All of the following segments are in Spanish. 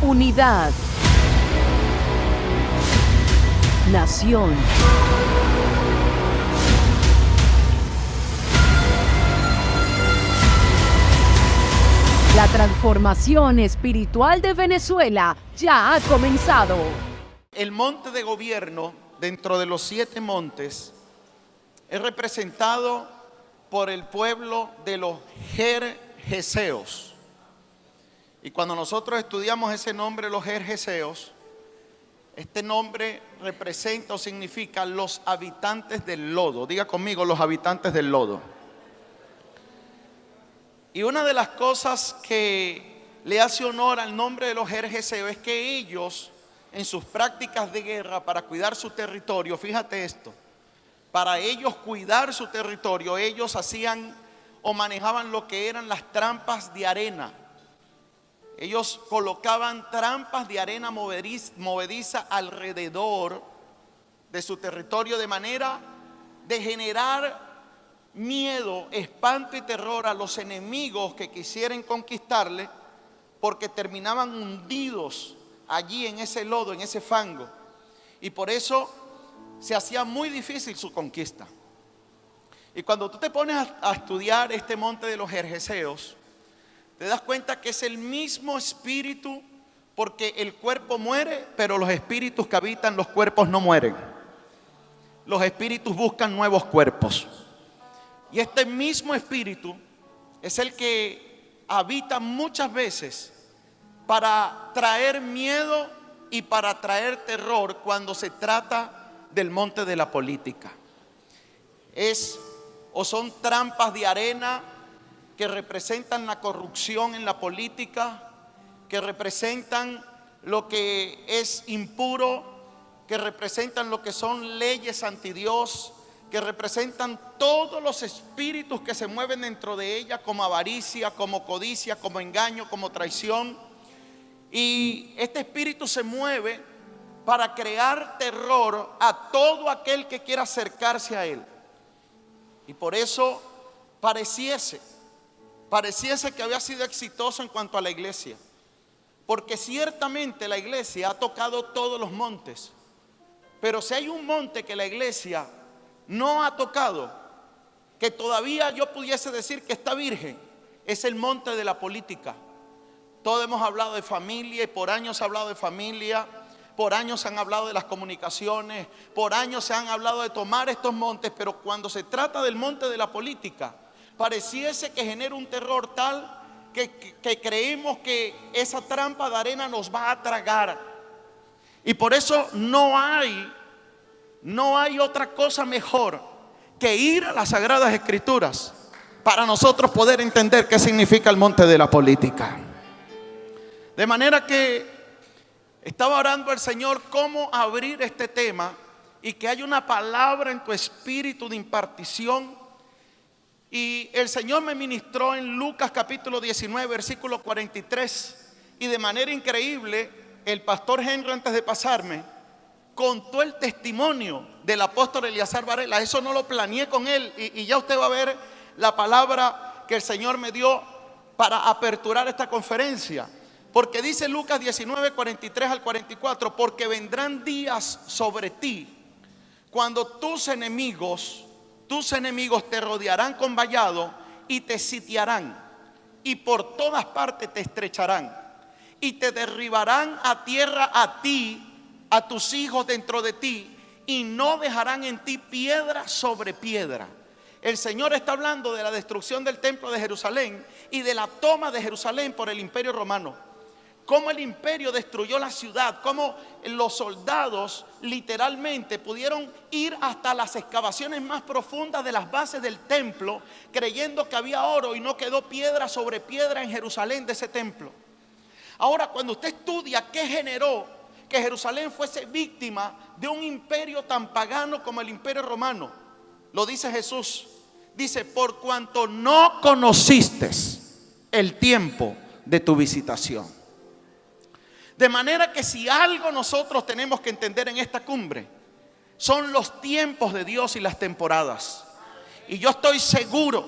unidad, nación. La transformación espiritual de Venezuela ya ha comenzado. El monte de gobierno, dentro de los 7 montes, es representado por el pueblo de los Gergeseos. Y cuando nosotros estudiamos ese nombre, los Gergeseos, este nombre representa o significa los habitantes del lodo. Diga conmigo, los habitantes del lodo. Y una de las cosas que le hace honor al nombre de los Gergeseos es que ellos, en sus prácticas de guerra para cuidar su territorio, fíjate esto, para ellos cuidar su territorio, ellos hacían o manejaban lo que eran las trampas de arena. Ellos colocaban trampas de arena movediza alrededor de su territorio de manera de generar miedo, espanto y terror a los enemigos que quisieran conquistarle, porque terminaban hundidos allí en ese lodo, en ese fango. Y por eso se hacía muy difícil su conquista. Y cuando tú te pones a estudiar este monte de los Gergeseos, te das cuenta que es el mismo espíritu, porque el cuerpo muere, pero los espíritus que habitan los cuerpos no mueren. Los espíritus buscan nuevos cuerpos. Y este mismo espíritu es el que habita muchas veces para traer miedo y para traer terror cuando se trata del monte de la política. Son trampas de arena que representan la corrupción en la política, que representan lo que es impuro, que representan lo que son leyes anti Dios, que representan todos los espíritus que se mueven dentro de ella, como avaricia, como codicia, como engaño, como traición. Y este espíritu se mueve para crear terror a todo aquel que quiera acercarse a él. Y por eso pareciese que había sido exitoso en cuanto a la iglesia, porque ciertamente la iglesia ha tocado todos los montes, pero si hay un monte que la iglesia no ha tocado, que todavía yo pudiese decir que está virgen, es el monte de la política. Todos hemos hablado de familia y por años se ha hablado de familia, por años se han hablado de las comunicaciones, por años se han hablado de tomar estos montes, pero cuando se trata del monte de la política, pareciese que genera un terror tal que creemos que esa trampa de arena nos va a tragar. Y por eso no hay otra cosa mejor que ir a las Sagradas Escrituras para nosotros poder entender qué significa el monte de la política. De manera que estaba orando al Señor cómo abrir este tema y que haya una palabra en tu espíritu de impartición. Y el Señor me ministró en Lucas capítulo 19, versículo 43. Y de manera increíble, el pastor Henry, antes de pasarme, contó el testimonio del apóstol Eliezer Varela. Eso no lo planeé con él. Y ya usted va a ver la palabra que el Señor me dio para aperturar esta conferencia. Porque dice Lucas 19, 43 al 44, porque vendrán días sobre ti cuando tus enemigos te rodearán con vallado y te sitiarán y por todas partes te estrecharán y te derribarán a tierra a ti, a tus hijos dentro de ti, y no dejarán en ti piedra sobre piedra. El Señor está hablando de la destrucción del templo de Jerusalén y de la toma de Jerusalén por el imperio romano. Cómo el imperio destruyó la ciudad, cómo los soldados literalmente pudieron ir hasta las excavaciones más profundas de las bases del templo, creyendo que había oro, y no quedó piedra sobre piedra en Jerusalén de ese templo. Ahora, cuando usted estudia qué generó que Jerusalén fuese víctima de un imperio tan pagano como el imperio romano, lo dice Jesús. Dice: por cuanto no conociste el tiempo de tu visitación. De manera que si algo nosotros tenemos que entender en esta cumbre, son los tiempos de Dios y las temporadas. Y yo estoy seguro,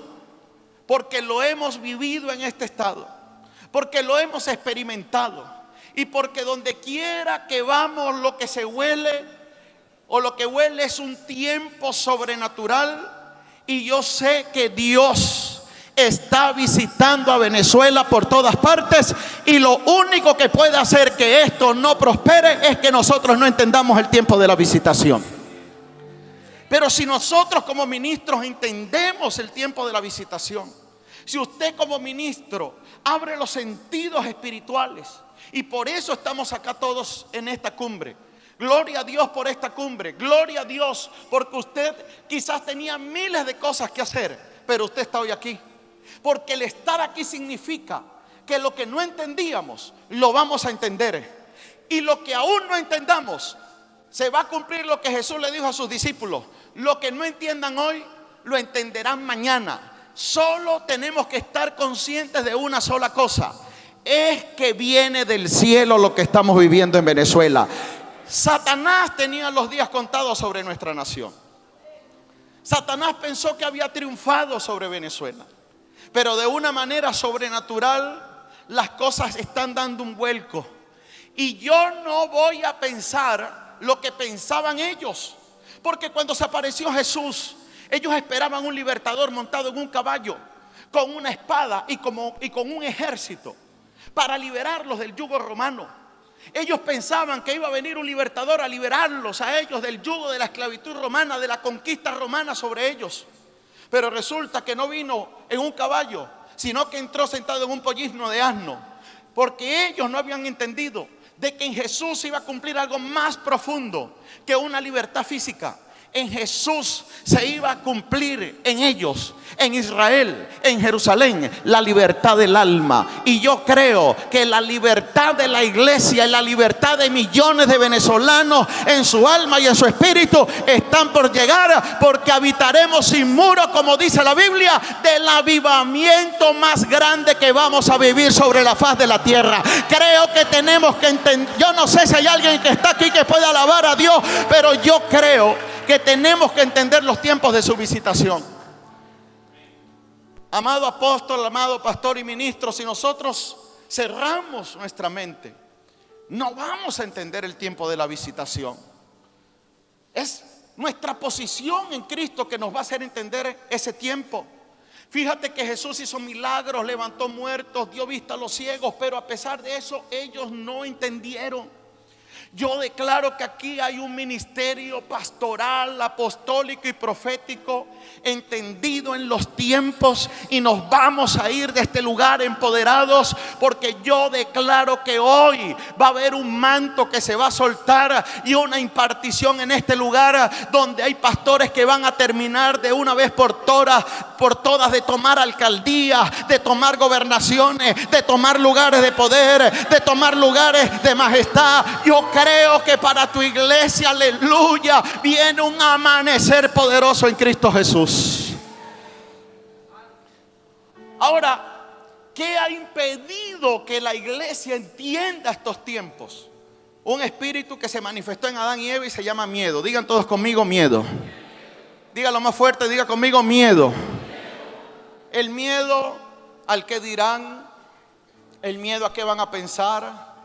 porque lo hemos vivido en este estado, porque lo hemos experimentado, Y porque donde quiera que vamos, lo que se huele o lo que huele es un tiempo sobrenatural. Y yo sé que Dios está visitando a Venezuela por todas partes, y lo único que puede hacer que esto no prospere es que nosotros no entendamos el tiempo de la visitación. Pero si nosotros como ministros entendemos el tiempo de la visitación, si usted como ministro abre los sentidos espirituales, y por eso estamos acá todos en esta cumbre. Gloria a Dios por esta cumbre. Gloria a Dios porque usted quizás tenía miles de cosas que hacer, pero usted está hoy aquí. Porque el estar aquí significa que lo que no entendíamos lo vamos a entender. Y lo que aún no entendamos, se va a cumplir lo que Jesús le dijo a sus discípulos: lo que no entiendan hoy, lo entenderán mañana. Solo tenemos que estar conscientes de una sola cosa: es que viene del cielo lo que estamos viviendo en Venezuela. Satanás tenía los días contados sobre nuestra nación. Satanás pensó que había triunfado sobre Venezuela, pero de una manera sobrenatural las cosas están dando un vuelco. Y yo no voy a pensar lo que pensaban ellos, porque cuando se apareció Jesús, ellos esperaban un libertador montado en un caballo, con una espada y con un ejército, para liberarlos del yugo romano. Ellos pensaban que iba a venir un libertador a liberarlos a ellos del yugo de la esclavitud romana, de la conquista romana sobre ellos. Pero resulta que no vino en un caballo, sino que entró sentado en un pollizno de asno, porque ellos no habían entendido de que en Jesús iba a cumplir algo más profundo que una libertad física. En Jesús se iba a cumplir en ellos, en Israel, en Jerusalén, la libertad del alma. Y yo creo que la libertad de la iglesia y la libertad de millones de venezolanos en su alma y en su espíritu están por llegar, porque habitaremos sin muros, como dice la Biblia, del avivamiento más grande que vamos a vivir sobre la faz de la tierra. Creo que tenemos que entender. Yo no sé si hay alguien que está aquí que puede alabar a Dios, pero yo creo que tenemos que entender los tiempos de su visitación. Amado apóstol, amado pastor y ministro, si nosotros cerramos nuestra mente, no vamos a entender el tiempo de la visitación. Es nuestra posición en Cristo que nos va a hacer entender ese tiempo. Fíjate que Jesús hizo milagros, levantó muertos, dio vista a los ciegos, pero a pesar de eso ellos no entendieron. Yo declaro que aquí hay un ministerio pastoral, apostólico y profético entendido en los tiempos, y nos vamos a ir de este lugar empoderados, porque yo declaro que hoy va a haber un manto que se va a soltar y una impartición en este lugar, donde hay pastores que van a terminar de una vez por todas de tomar alcaldías, de tomar gobernaciones, de tomar lugares de poder, de tomar lugares de majestad. Yo creo que para tu iglesia, aleluya, viene un amanecer poderoso en Cristo Jesús. Ahora, ¿qué ha impedido que la iglesia entienda estos tiempos? Un espíritu que se manifestó en Adán y Eva y se llama miedo. Digan todos conmigo: miedo. Dígalo más fuerte, diga conmigo: miedo. El miedo al que dirán, el miedo a qué van a pensar,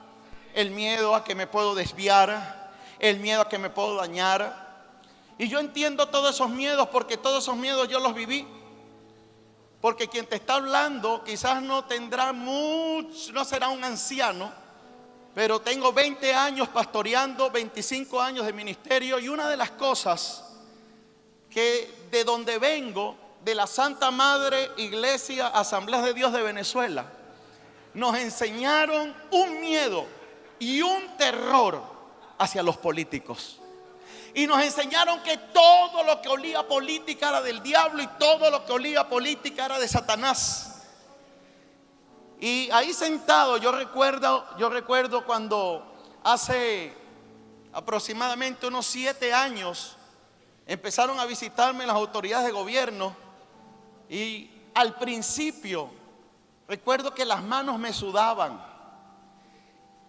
el miedo a que me puedo desviar, el miedo a que me puedo dañar. Y yo entiendo todos esos miedos, porque todos esos miedos yo los viví. Porque quien te está hablando quizás no tendrá mucho, no será un anciano, pero tengo 20 años pastoreando, 25 años de ministerio, y una de las cosas que de donde vengo, de la Santa Madre Iglesia Asambleas de Dios de Venezuela, nos enseñaron un miedo y un terror hacia los políticos. Y nos enseñaron que todo lo que olía a política era del diablo, y todo lo que olía a política era de Satanás. Y ahí sentado, yo recuerdo cuando hace aproximadamente unos 7 años empezaron a visitarme las autoridades de gobierno, y al principio recuerdo que las manos me sudaban.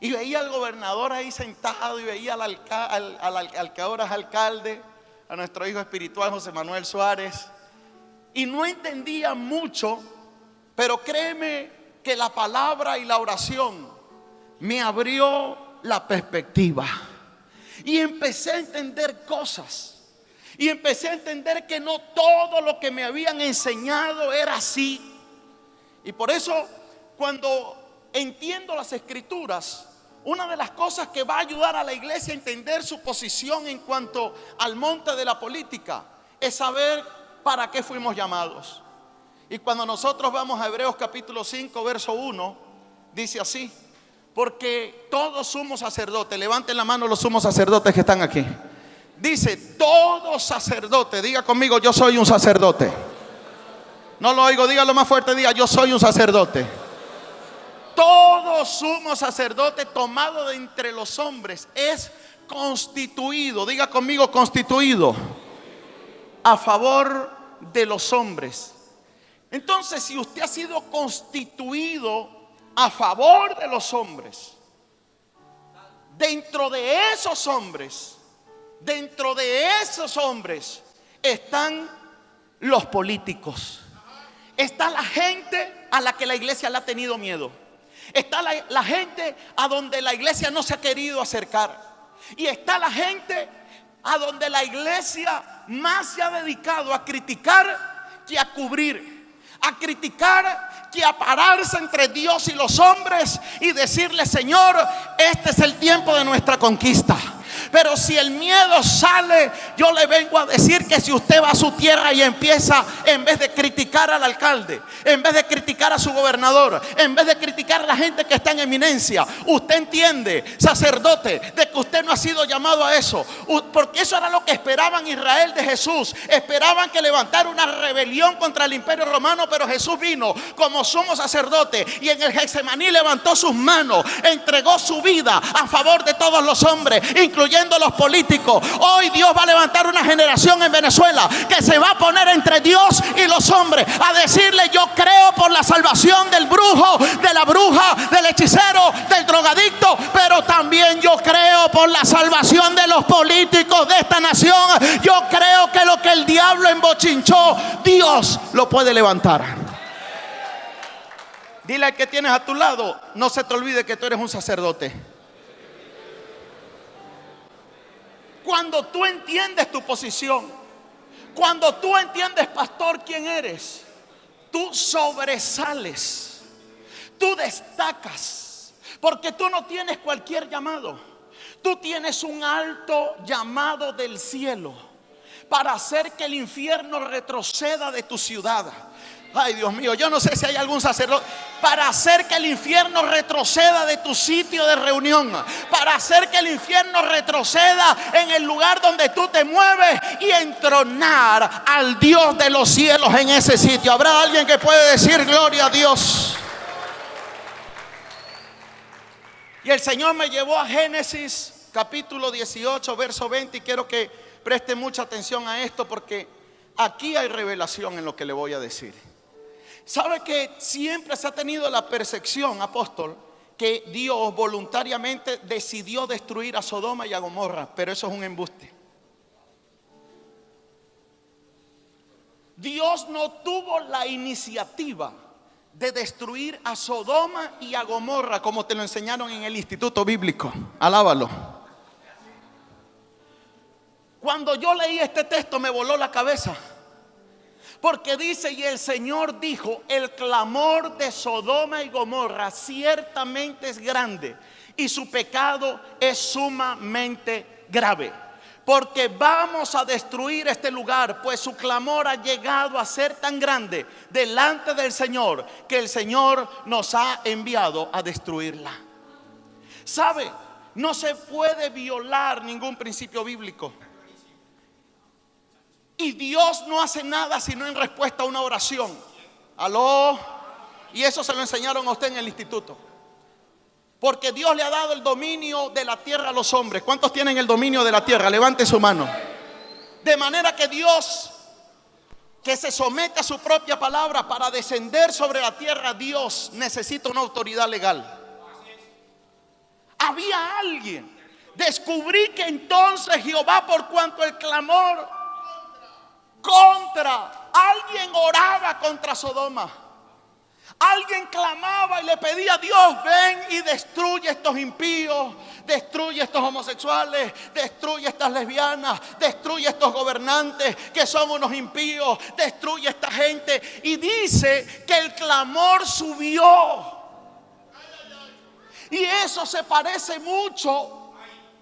Y veía al gobernador ahí sentado, y veía al que ahora es alcalde, a nuestro hijo espiritual José Manuel Suárez. Y no entendía mucho, pero créeme que la palabra y la oración me abrió la perspectiva y empecé a entender cosas. Y empecé a entender que no todo lo que me habían enseñado era así. Y por eso, cuando entiendo las escrituras, una de las cosas que va a ayudar a la iglesia a entender su posición en cuanto al monte de la política es saber para qué fuimos llamados. Y cuando nosotros vamos a Hebreos capítulo 5, verso 1, dice así: porque todo sumo sacerdote, levanten la mano los sumos sacerdotes que están aquí. Dice, todo sacerdote, diga conmigo, yo soy un sacerdote. No lo oigo, dígalo más fuerte, diga, yo soy un sacerdote. Todo sumo sacerdote tomado de entre los hombres es constituido, diga conmigo, constituido a favor de los hombres. Entonces, si usted ha sido constituido a favor de los hombres, dentro de esos hombres están los políticos. Está la gente a la que la iglesia le ha tenido miedo. Está la gente a donde la iglesia no se ha querido acercar. Y está la gente a donde la iglesia más se ha dedicado a criticar que a cubrir. A criticar que a pararse entre Dios y los hombres y decirle: Señor, este es el tiempo de nuestra conquista. Pero si el miedo sale, yo le vengo a decir que si usted va a su tierra y empieza, en vez de criticar al alcalde, en vez de criticar a su gobernador, en vez de criticar a la gente que está en eminencia, usted entiende, sacerdote, de que usted no ha sido llamado a eso. Porque eso era lo que esperaban Israel de Jesús. Esperaban que levantara una rebelión contra el imperio romano, pero Jesús vino como sumo sacerdote y en el Getsemaní levantó sus manos, entregó su vida a favor de todos los hombres, incluyendo los políticos. Hoy Dios va a levantar una generación en Venezuela que se va a poner entre Dios y los hombres a decirle: yo creo por la salvación del brujo, de la bruja, del hechicero, del drogadicto, pero también yo creo por la salvación de los políticos de esta nación. Yo creo que lo que el diablo embochinchó, Dios lo puede levantar. Dile al que tienes a tu lado: no se te olvide que tú eres un sacerdote. Cuando tú entiendes tu posición, cuando tú entiendes, pastor, quién eres, tú sobresales, tú destacas, porque tú no tienes cualquier llamado. Tú tienes un alto llamado del cielo para hacer que el infierno retroceda de tu ciudad. Ay, Dios mío, yo no sé si hay algún sacerdote. Para hacer que el infierno retroceda de tu sitio de reunión, para hacer que el infierno retroceda en el lugar donde tú te mueves y entronar al Dios de los cielos en ese sitio. ¿Habrá alguien que puede decir gloria a Dios? Y el Señor me llevó a Génesis capítulo 18, verso 20, y quiero que preste mucha atención a esto, porque aquí hay revelación en lo que le voy a decir. ¿Sabe que siempre se ha tenido la percepción, apóstol, que Dios voluntariamente decidió destruir a Sodoma y a Gomorra? Pero eso es un embuste. Dios no tuvo la iniciativa de destruir a Sodoma y a Gomorra como te lo enseñaron en el instituto bíblico. Alábalo. Cuando yo leí este texto me voló la cabeza. Porque dice: y el Señor dijo, el clamor de Sodoma y Gomorra ciertamente es grande y su pecado es sumamente grave. Porque vamos a destruir este lugar, pues su clamor ha llegado a ser tan grande delante del Señor, que el Señor nos ha enviado a destruirla. ¿Sabe? No se puede violar ningún principio bíblico. Y Dios no hace nada sino en respuesta a una oración. ¿Aló? Y eso se lo enseñaron a usted en el instituto. Porque Dios le ha dado el dominio de la tierra a los hombres. ¿Cuántos tienen el dominio de la tierra? Levante su mano. De manera que Dios, que se somete a su propia palabra para descender sobre la tierra, Dios necesita una autoridad legal. Había alguien. Descubrí que entonces Jehová, por cuanto el clamor alguien oraba contra Sodoma, Alguien clamaba y le pedía a Dios: ven y destruye estos impíos, destruye estos homosexuales, destruye estas lesbianas, destruye estos gobernantes que son unos impíos, destruye esta gente. Y dice que el clamor subió. Y eso se parece mucho,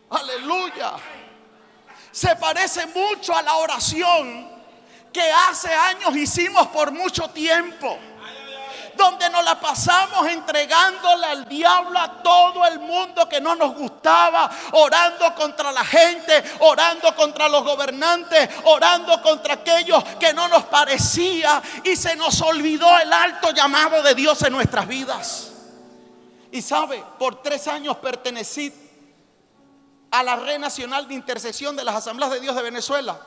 aleluya, se parece mucho a la oración que hace años hicimos por mucho tiempo, donde nos la pasamos entregándole al diablo a todo el mundo que no nos gustaba, orando contra la gente, orando contra los gobernantes, orando contra aquellos que no nos parecía, y se nos olvidó el alto llamado de Dios en nuestras vidas. Y sabe, por 3 años pertenecí a la Red Nacional de Intercesión de las Asambleas de Dios de Venezuela,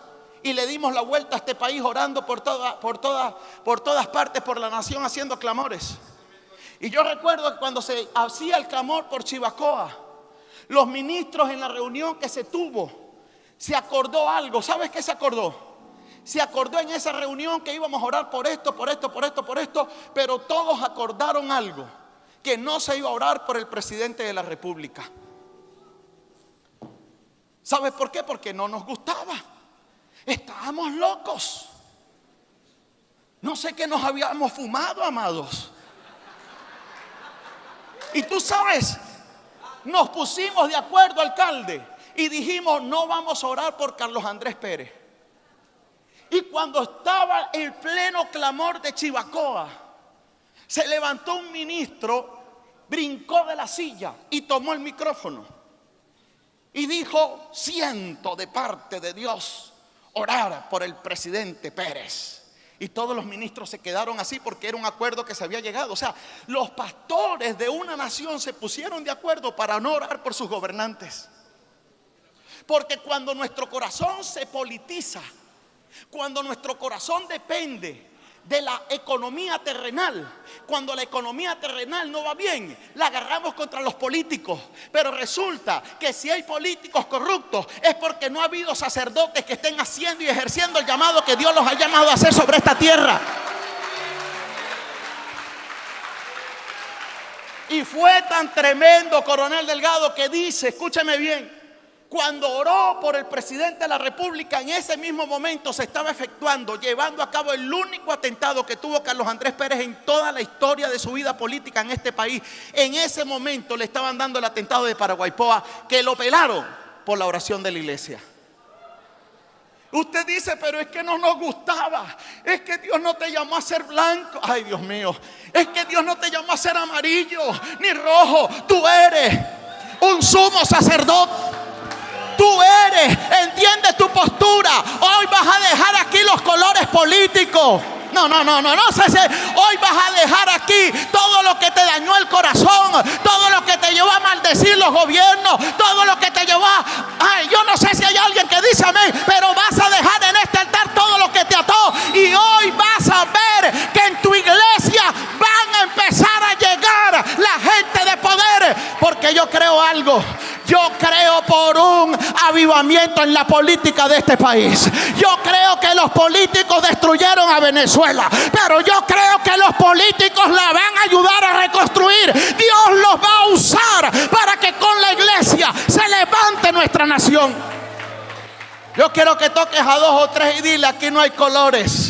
y le dimos la vuelta a este país orando por todas partes, por la nación, haciendo clamores. Y yo recuerdo que cuando se hacía el clamor por Chivacoa, los ministros en la reunión que se tuvo, se acordó algo. ¿Sabes qué se acordó? Se acordó en esa reunión que íbamos a orar por esto, pero todos acordaron algo: que no se iba a orar por el presidente de la República. ¿Sabes por qué? Porque no nos gustaba. Estábamos locos. No sé qué nos habíamos fumado, amados. Y tú sabes, nos pusimos de acuerdo, alcalde, y dijimos: no vamos a orar por Carlos Andrés Pérez. Y cuando estaba el pleno clamor de Chivacoa, se levantó un ministro, brincó de la silla y tomó el micrófono y dijo: siento de parte de Dios orar por el presidente Pérez. Y todos los ministros se quedaron así, porque era un acuerdo que se había llegado. O sea, los pastores de una nación se pusieron de acuerdo para no orar por sus gobernantes. Porque cuando nuestro corazón se politiza, cuando nuestro corazón depende de la economía terrenal, cuando la economía terrenal no va bien, la agarramos contra los políticos. Pero resulta que si hay políticos corruptos, es porque no ha habido sacerdotes que estén haciendo y ejerciendo el llamado que Dios los ha llamado a hacer sobre esta tierra. Y fue tan tremendo, coronel Delgado, que dice, escúchame bien, cuando oró por el presidente de la República, en ese mismo momento se estaba llevando a cabo el único atentado que tuvo Carlos Andrés Pérez en toda la historia de su vida política en este país. En ese momento le estaban dando el atentado de Paraguaypoa, que lo pelaron por la oración de la iglesia. Usted dice: pero es que no nos gustaba, es que Dios no te llamó a ser blanco. Ay, Dios mío, es que Dios no te llamó a ser amarillo ni rojo. Tú eres un sumo sacerdote. Tú eres, entiende tu postura. Hoy vas a dejar aquí los colores políticos. No sé si hoy vas a dejar aquí todo lo que te dañó el corazón, todo lo que te llevó a maldecir los gobiernos, todo lo que te llevó a... Ay, yo no sé si hay alguien que dice amén, pero vas a dejar en este altar todo lo que te ató. Y hoy vas a ver que en tu iglesia van a empezar a llegar la gente de poder. Porque yo creo algo. Yo creo por un avivamiento en la política de este país. Yo creo que los políticos destruyeron a Venezuela, pero yo creo que los políticos la van a ayudar a reconstruir. Dios los va a usar para que con la iglesia se levante nuestra nación. Yo quiero que toques a 2 o 3 y dile: aquí no hay colores.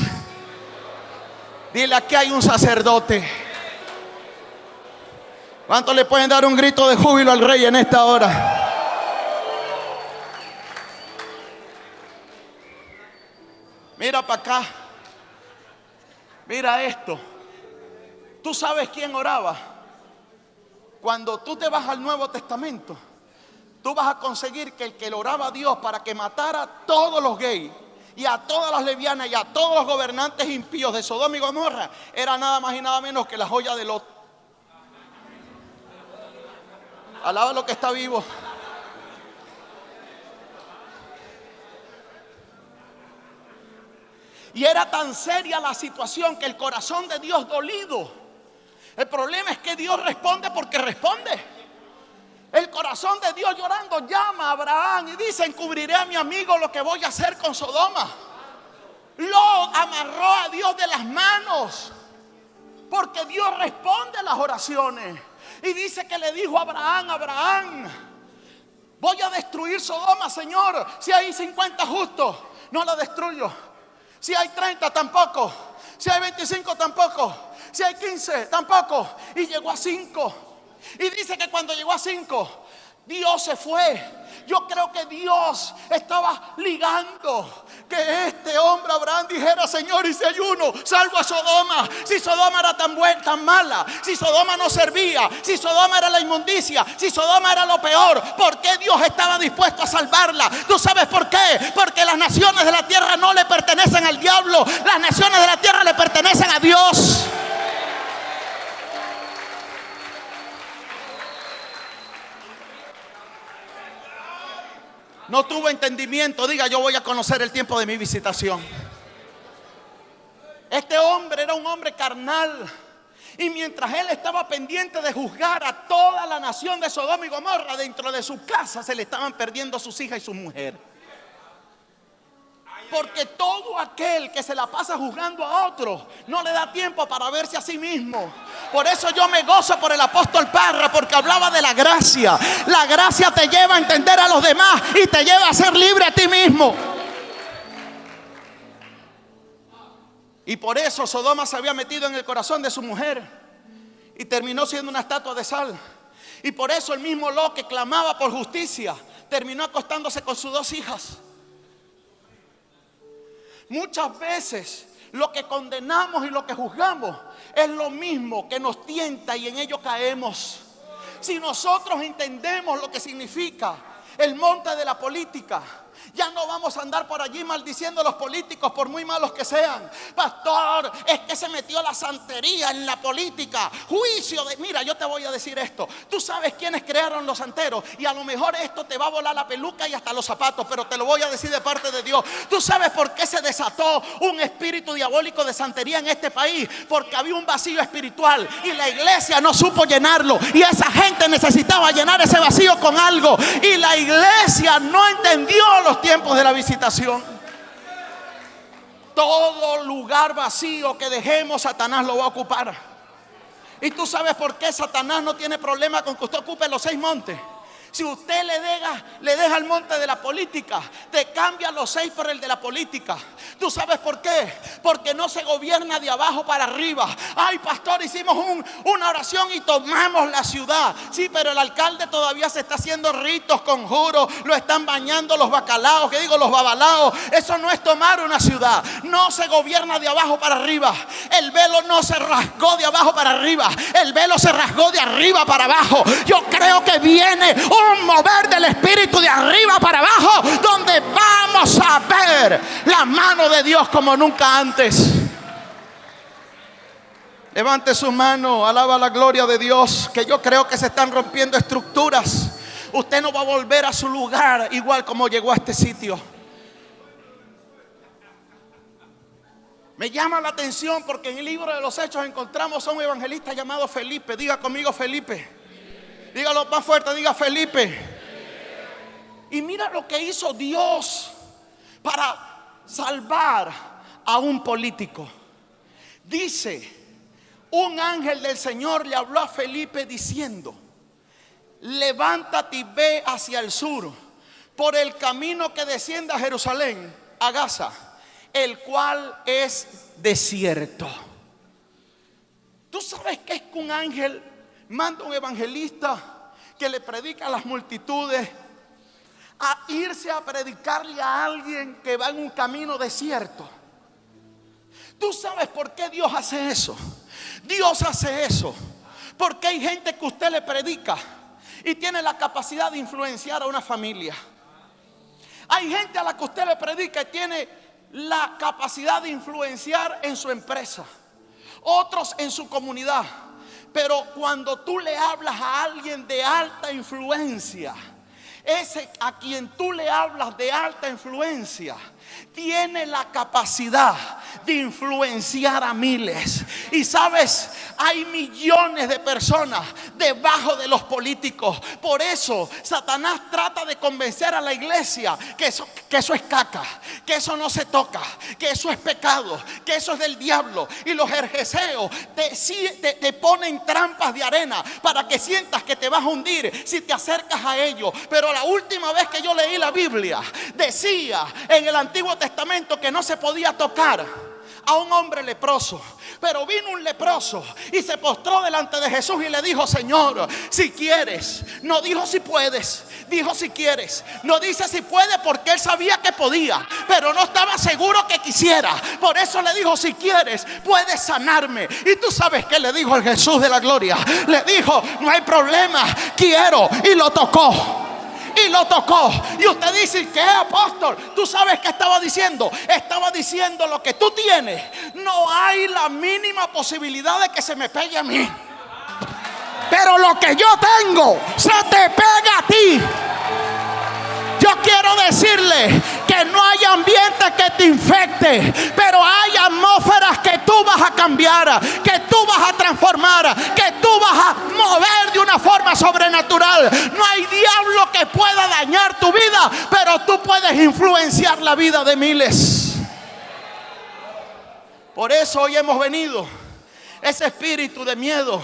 Dile: aquí hay un sacerdote. ¿Cuántos le pueden dar un grito de júbilo al Rey en esta hora? Mira para acá. Mira esto. ¿Tú sabes quién oraba? Cuando tú te vas al Nuevo Testamento, tú vas a conseguir que el que le oraba a Dios para que matara a todos los gays y a todas las lesbianas y a todos los gobernantes impíos de Sodoma y Gomorra era nada más y nada menos que la joya de Lot. Alaba lo que está vivo. Y era tan seria la situación que el corazón de Dios dolido. El problema es que Dios responde porque responde. El corazón de Dios llorando llama a Abraham y dice: encubriré a mi amigo lo que voy a hacer con Sodoma. Lot amarró a Dios de las manos Porque Dios responde a las oraciones. Y dice que le dijo a Abraham: Abraham, voy a destruir Sodoma, Señor. Si hay 50 justos, no la destruyo. Si hay 30, tampoco. Si hay 25, tampoco. Si hay 15, tampoco. Y llegó a 5. Y dice que cuando llegó a 5, Dios se fue. Yo creo que Dios estaba ligando que este hombre Abraham dijera: Señor, y si hay uno, salvo a Sodoma. Si Sodoma era tan buena, tan mala, si Sodoma no servía, si Sodoma era la inmundicia, si Sodoma era lo peor, ¿por qué Dios estaba dispuesto a salvarla? ¿Tú sabes por qué? Porque las naciones de la tierra no le pertenecen al diablo. Las naciones de la tierra le pertenecen a Dios. No tuvo entendimiento. Diga: yo voy a conocer el tiempo de mi visitación. Este hombre era un hombre carnal. Y mientras él estaba pendiente de juzgar a toda la nación de Sodoma y Gomorra, dentro de su casa se le estaban perdiendo sus hijas y su mujer. Porque todo aquel que se la pasa juzgando a otro no le da tiempo para verse a sí mismo. Por eso yo me gozo por el apóstol Parra, porque hablaba de la gracia. La gracia te lleva a entender a los demás y te lleva a ser libre a ti mismo. Y por eso Sodoma se había metido en el corazón de su mujer y terminó siendo una estatua de sal. Y por eso el mismo Lot, que clamaba por justicia, terminó acostándose con sus 2 hijas. Muchas veces lo que condenamos y lo que juzgamos es lo mismo que nos tienta y en ello caemos. Si nosotros entendemos lo que significa el monte de la política, ya no vamos a andar por allí maldiciendo a los políticos por muy malos que sean. Pastor, es que se metió la santería en la política. Juicio de... Mira, yo te voy a decir esto. Tú sabes quiénes crearon los santeros. Y a lo mejor esto te va a volar la peluca y hasta los zapatos, pero te lo voy a decir de parte de Dios. ¿Tú sabes por qué se desató un espíritu diabólico de santería en este país? Porque había un vacío espiritual y la iglesia no supo llenarlo. Y esa gente necesitaba llenar ese vacío con algo. Y la iglesia no entendió los tiempos de la visitación. Todo lugar vacío que dejemos, Satanás lo va a ocupar. Y tú sabes por qué Satanás no tiene problema con que usted ocupe los 6 montes. Si usted le deja el monte de la política, te cambia los 6 por el de la política. ¿Tú sabes por qué? Porque no se gobierna de abajo para arriba. Ay, pastor, hicimos una oración y tomamos la ciudad. Sí, pero el alcalde todavía se está haciendo ritos, conjuros, lo están bañando los bacalaos, los babalaos. Eso no es tomar una ciudad. No se gobierna de abajo para arriba. El velo no se rasgó de abajo para arriba. El velo se rasgó de arriba para abajo. Yo creo que viene un mover del Espíritu de arriba para abajo, donde vamos a ver la mano de Dios como nunca antes. Levante su mano, alaba la gloria de Dios, que yo creo que se están rompiendo estructuras. Usted no va a volver a su lugar igual como llegó a este sitio. Me llama la atención porque en el libro de los Hechos encontramos a un evangelista llamado Felipe. Diga conmigo, Felipe. Dígalo más fuerte, diga Felipe. Y mira lo que hizo Dios para salvar a un político. Dice: un ángel del Señor le habló a Felipe diciendo: levántate y ve hacia el sur, por el camino que desciende a Jerusalén, a Gaza, el cual es desierto. ¿Tú sabes qué es que un ángel manda a un evangelista que le predica a las multitudes a irse a predicarle a alguien que va en un camino desierto? ¿Tú sabes por qué Dios hace eso? Dios hace eso porque hay gente que usted le predica y tiene la capacidad de influenciar a una familia. Hay gente a la que usted le predica y tiene la capacidad de influenciar en su empresa, otros en su comunidad. Pero cuando tú le hablas a alguien de alta influencia, ese a quien tú le hablas de alta influencia tiene la capacidad de influenciar a miles. Y sabes, hay millones de personas debajo de los políticos. Por eso Satanás trata de convencer a la iglesia que eso es caca, que eso no se toca, que eso es pecado, que eso es del diablo. Y los jerjeseos te ponen trampas de arena para que sientas que te vas a hundir si te acercas a ellos. Pero la última vez que yo leí la Biblia, decía en el Antiguo Testamento que no se podía tocar a un hombre leproso. Pero vino un leproso y se postró delante de Jesús y le dijo: Señor, si quieres. No dijo si puedes, dijo si quieres. No dice si puede, porque él sabía que podía, pero no estaba seguro que quisiera. Por eso le dijo: si quieres, puedes sanarme. Y tú sabes que le dijo el Jesús de la gloria. Le dijo: no hay problema, quiero. Y lo tocó. Y lo tocó. Y usted dice: ¿qué, apóstol? ¿Tú sabes qué estaba diciendo? Estaba diciendo: lo que tú tienes, no hay la mínima posibilidad de que se me pegue a mí. Pero lo que yo tengo se te pega a ti. Yo quiero decirle que no hay ambiente que te infecte, pero hay atmósferas que tú vas a cambiar, que tú vas a transformar, que tú vas a mover de una forma sobrenatural. No hay diablo que pueda dañar tu vida, pero tú puedes influenciar la vida de miles. Por eso hoy hemos venido. Ese espíritu de miedo,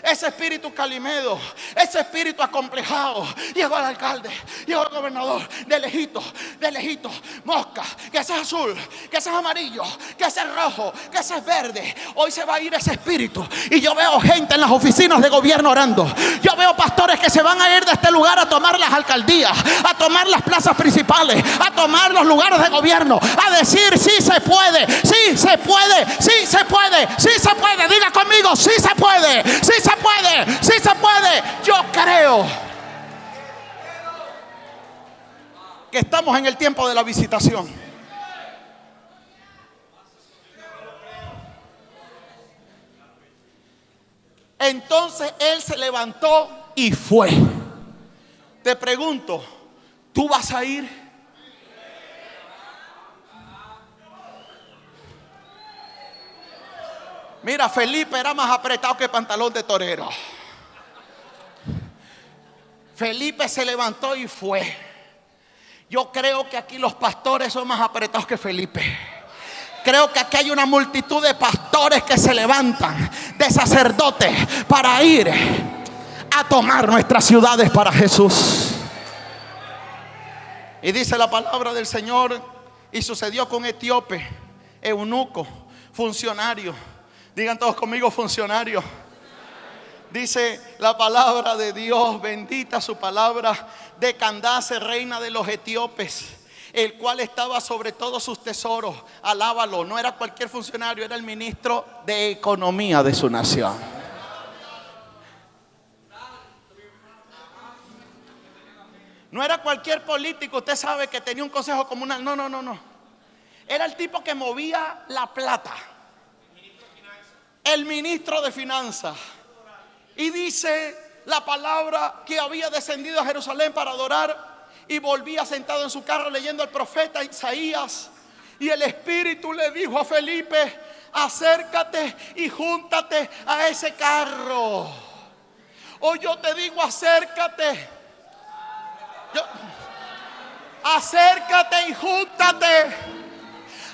ese espíritu calimedo, ese espíritu acomplejado, llegó al alcalde, llegó al gobernador, de lejito, mosca, que ese es azul, que ese es amarillo, que ese es rojo, que ese es verde. Hoy se va a ir ese espíritu. Y yo veo gente en las oficinas de gobierno orando. Yo veo pastores que se van a ir de este lugar a tomar las alcaldías, a tomar las plazas principales, a tomar los lugares de gobierno, a decir: sí se puede, sí se puede, sí se puede, sí se puede. Diga conmigo: sí se puede, sí se puede, sí se puede. Yo creo que estamos en el tiempo de la visitación. Entonces él se levantó y fue. Te pregunto, ¿tú vas a ir? Mira, Felipe era más apretado que pantalón de torero. Felipe se levantó y fue. Yo creo que aquí los pastores son más apretados que Felipe. Creo que aquí hay una multitud de pastores que se levantan, de sacerdotes, para ir a tomar nuestras ciudades para Jesús. Y dice la palabra del Señor: y sucedió con etíope, eunuco, funcionario. Digan todos conmigo: funcionario. Dice la palabra de Dios, bendita su palabra, de Candace, reina de los etíopes, el cual estaba sobre todos sus tesoros. Alábalo. No era cualquier funcionario, era el ministro de economía de su nación. No era cualquier político. Usted sabe que tenía un consejo comunal. No. Era el tipo que movía la plata. El ministro de finanzas. Y dice la palabra que había descendido a Jerusalén para adorar, y volvía sentado en su carro leyendo el profeta Isaías. Y el Espíritu le dijo a Felipe: acércate y júntate a ese carro. O yo te digo: acércate. Acércate y júntate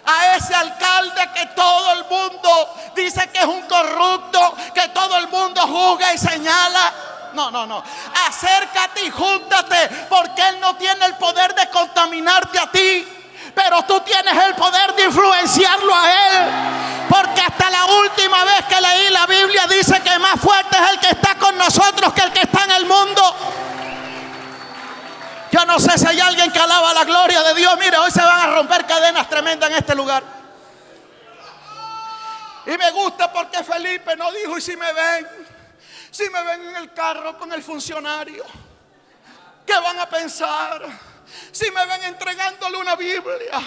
a ese alcalde que todo el mundo dice que es un corrupto, que todo el mundo juzga y señala. No. Acércate y júntate, porque él no tiene el poder de contaminarte a ti, pero tú tienes el poder de influenciarlo a él. Porque hasta la última vez que leí la Biblia dice que más fuerte es el que está con nosotros que el que está en el mundo. Yo no sé si hay alguien que alaba la gloria de Dios. Mire, hoy se van a romper cadenas tremendas en este lugar. Y me gusta porque Felipe no dijo: ¿y si me ven? Si me ven en el carro con el funcionario, ¿qué van a pensar? Si me ven entregándole una Biblia,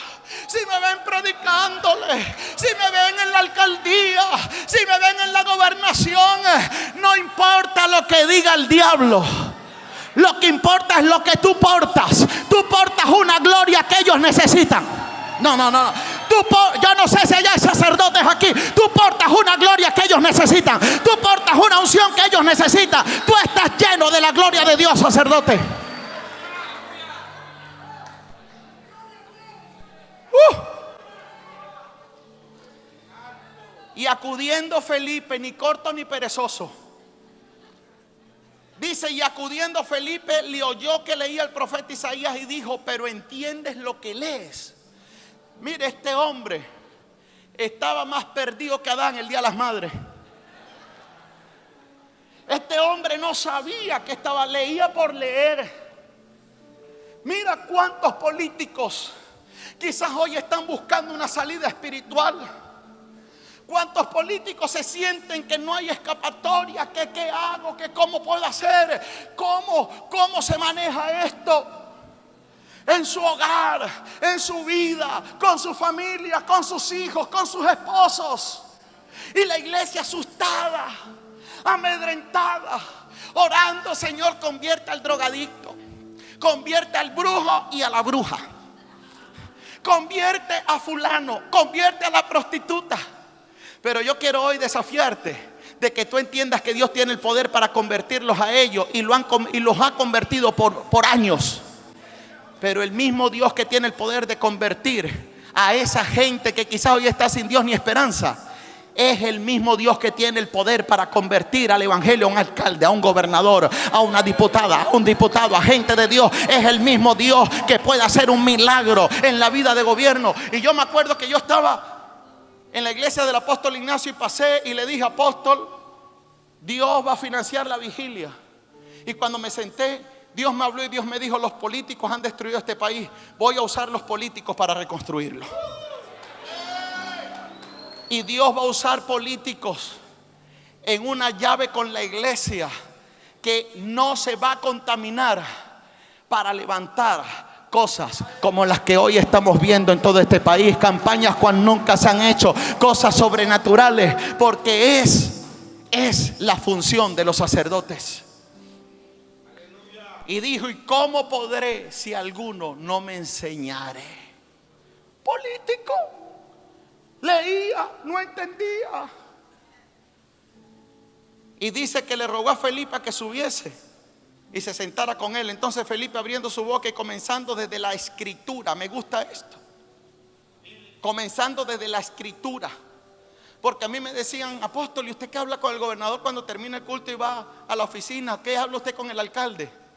si me ven predicándole, si me ven en la alcaldía, si me ven en la gobernación, no importa lo que diga el diablo. Lo que importa es lo que tú portas. Tú portas una gloria que ellos necesitan. No. Tú Yo no sé si allá hay sacerdotes aquí. Tú portas una gloria que ellos necesitan. Tú portas una unción que ellos necesitan. Tú estás lleno de la gloria de Dios, sacerdote. Y acudiendo Felipe, ni corto ni perezoso. Dice, y acudiendo Felipe, le oyó que leía el profeta Isaías y dijo, pero ¿entiendes lo que lees? Mire, este hombre estaba más perdido que Adán el día de las madres. Este hombre no sabía que estaba, leía por leer. Mira cuántos políticos quizás hoy están buscando una salida espiritual. ¿Cuántos políticos se sienten que no hay escapatoria? ¿Que qué hago? ¿Que cómo puedo hacer? ¿Cómo se maneja esto? En su hogar, en su vida, con su familia, con sus hijos, con sus esposos. Y la iglesia asustada, amedrentada, orando, Señor, convierte al drogadicto, convierte al brujo y a la bruja, convierte a fulano, convierte a la prostituta. Pero yo quiero hoy desafiarte de que tú entiendas que Dios tiene el poder para convertirlos a ellos y los ha convertido por años. Pero el mismo Dios que tiene el poder de convertir a esa gente que quizás hoy está sin Dios ni esperanza, es el mismo Dios que tiene el poder para convertir al evangelio a un alcalde, a un gobernador, a una diputada, a un diputado, a gente de Dios. Es el mismo Dios que puede hacer un milagro en la vida de gobierno. Y yo me acuerdo que yo estaba en la iglesia del apóstol Ignacio y pasé y le dije, apóstol, Dios va a financiar la vigilia. Y cuando me senté, Dios me habló y Dios me dijo, los políticos han destruido este país, voy a usar los políticos para reconstruirlo. Y Dios va a usar políticos en una llave con la iglesia que no se va a contaminar para levantar cosas como las que hoy estamos viendo en todo este país, campañas cual nunca se han hecho, cosas sobrenaturales, porque es la función de los sacerdotes. Y dijo, ¿y cómo podré si alguno no me enseñare? Político, leía, no entendía. Y dice que le rogó a Felipe a que subiese y se sentara con él. Entonces Felipe, abriendo su boca y comenzando desde la escritura, me gusta esto, comenzando desde la escritura, porque a mí me decían, apóstol, ¿y usted qué habla con el gobernador cuando termina el culto y va a la oficina? ¿Qué habla usted con el alcalde?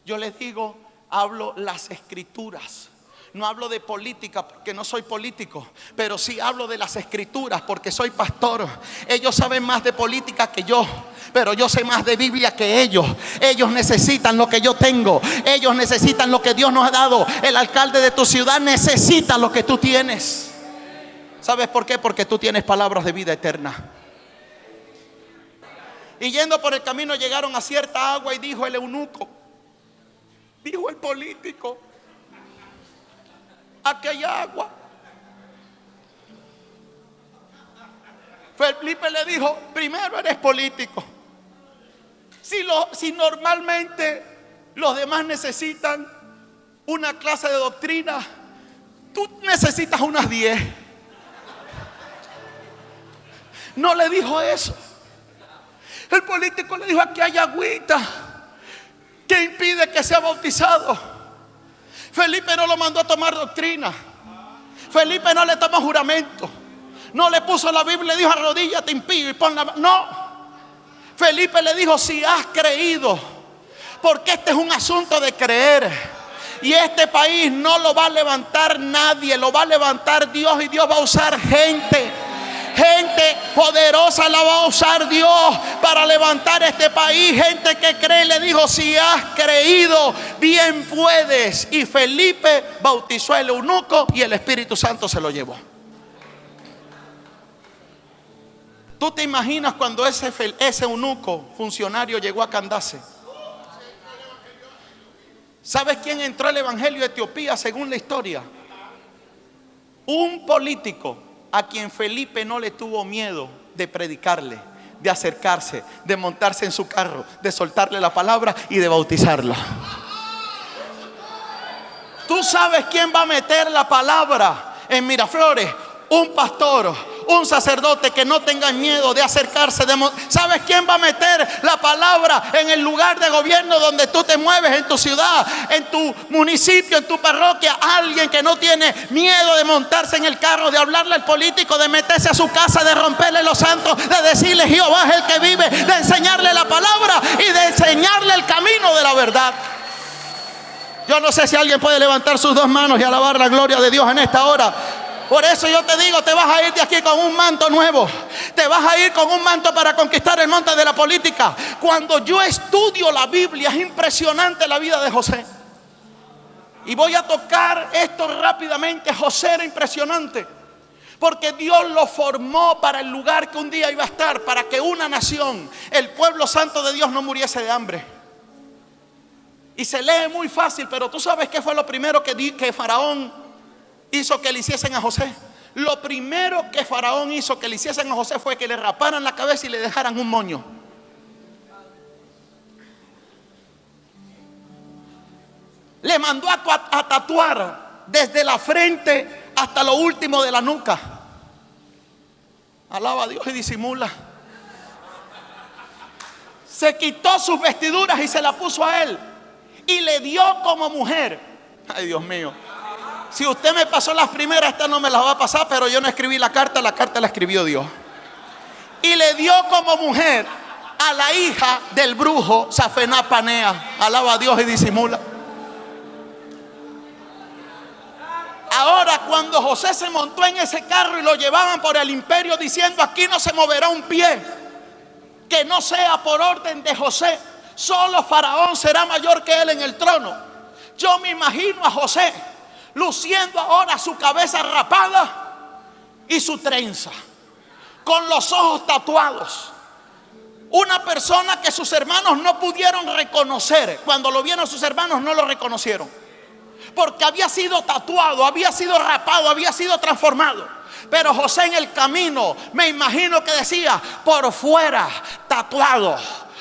Yo les digo, hablo las escrituras. No hablo de política porque no soy político, pero sí hablo de las escrituras porque soy pastor. Ellos saben más de política que yo, pero yo sé más de Biblia que ellos. Ellos necesitan lo que yo tengo. Ellos necesitan lo que Dios nos ha dado. El alcalde de tu ciudad necesita lo que tú tienes. ¿Sabes por qué? Porque tú tienes palabras de vida eterna. Y yendo por el camino llegaron a cierta agua y dijo el eunuco, dijo el político, aquí hay agua. Felipe le dijo, primero eres político. Si normalmente los demás necesitan una clase de doctrina, tú necesitas unas 10. No le dijo eso. El político le dijo, aquí hay agüita. ¿Qué impide que sea bautizado? Felipe no lo mandó a tomar doctrina. Felipe no le tomó juramento. No le puso la Biblia y le dijo, arrodíllate impío y pon la mano. No. Felipe le dijo, si has creído, porque este es un asunto de creer. Y este país no lo va a levantar nadie, lo va a levantar Dios, y Dios va a usar gente poderosa, la va a usar Dios para levantar este país. Gente que cree, le dijo, si has creído, bien puedes. Y Felipe bautizó al eunuco y el Espíritu Santo se lo llevó. ¿Tú te imaginas cuando ese eunuco funcionario llegó a Candace? ¿Sabes quién entró al evangelio de Etiopía según la historia? Un político a quien Felipe no le tuvo miedo de predicarle, de acercarse, de montarse en su carro, de soltarle la palabra y de bautizarlo. ¿Tú sabes quién va a meter la palabra en Miraflores? un pastor, un sacerdote que no tenga miedo de acercarse. ¿Sabes quién va a meter la palabra en el lugar de gobierno donde tú te mueves, en tu ciudad, en tu municipio, en tu parroquia? Alguien que no tiene miedo de montarse en el carro, de hablarle al político, de meterse a su casa, de romperle los santos, de decirle Jehová es el que vive, de enseñarle la palabra y de enseñarle el camino de la verdad. Yo no sé si alguien puede levantar sus dos manos y alabar la gloria de Dios en esta hora. Por eso yo te digo, te vas a ir de aquí con un manto nuevo. Te vas a ir con un manto para conquistar el monte de la política. Cuando yo estudio la Biblia, es impresionante la vida de José. Y voy a tocar esto rápidamente. José era impresionante, porque Dios lo formó para el lugar que un día iba a estar, para que una nación, el pueblo santo de Dios, no muriese de hambre. Y se lee muy fácil, pero tú sabes qué fue lo primero que Faraón hizo que le hiciesen a José. Lo primero que Faraón hizo que le hiciesen a José fue que le raparan la cabeza y le dejaran un moño. Le mandó a tatuar desde la frente hasta lo último de la nuca. Alaba a Dios y disimula. Se quitó sus vestiduras y se la puso a él, y le dio como mujer. Ay, Dios mío. Si usted me pasó las primeras, esta no me las va a pasar, pero yo no escribí la carta la escribió Dios. Y le dio como mujer a la hija del brujo Safená Panea. Alaba a Dios y disimula. Ahora, cuando José se montó en ese carro y lo llevaban por el imperio diciendo: aquí no se moverá un pie que no sea por orden de José, solo Faraón será mayor que él en el trono. Yo me imagino a José luciendo ahora su cabeza rapada y su trenza, con los ojos tatuados. Una persona que sus hermanos no pudieron reconocer. Cuando lo vieron, sus hermanos no lo reconocieron, porque había sido tatuado, había sido rapado, había sido transformado. Pero José en el camino, me imagino que decía: por fuera tatuado,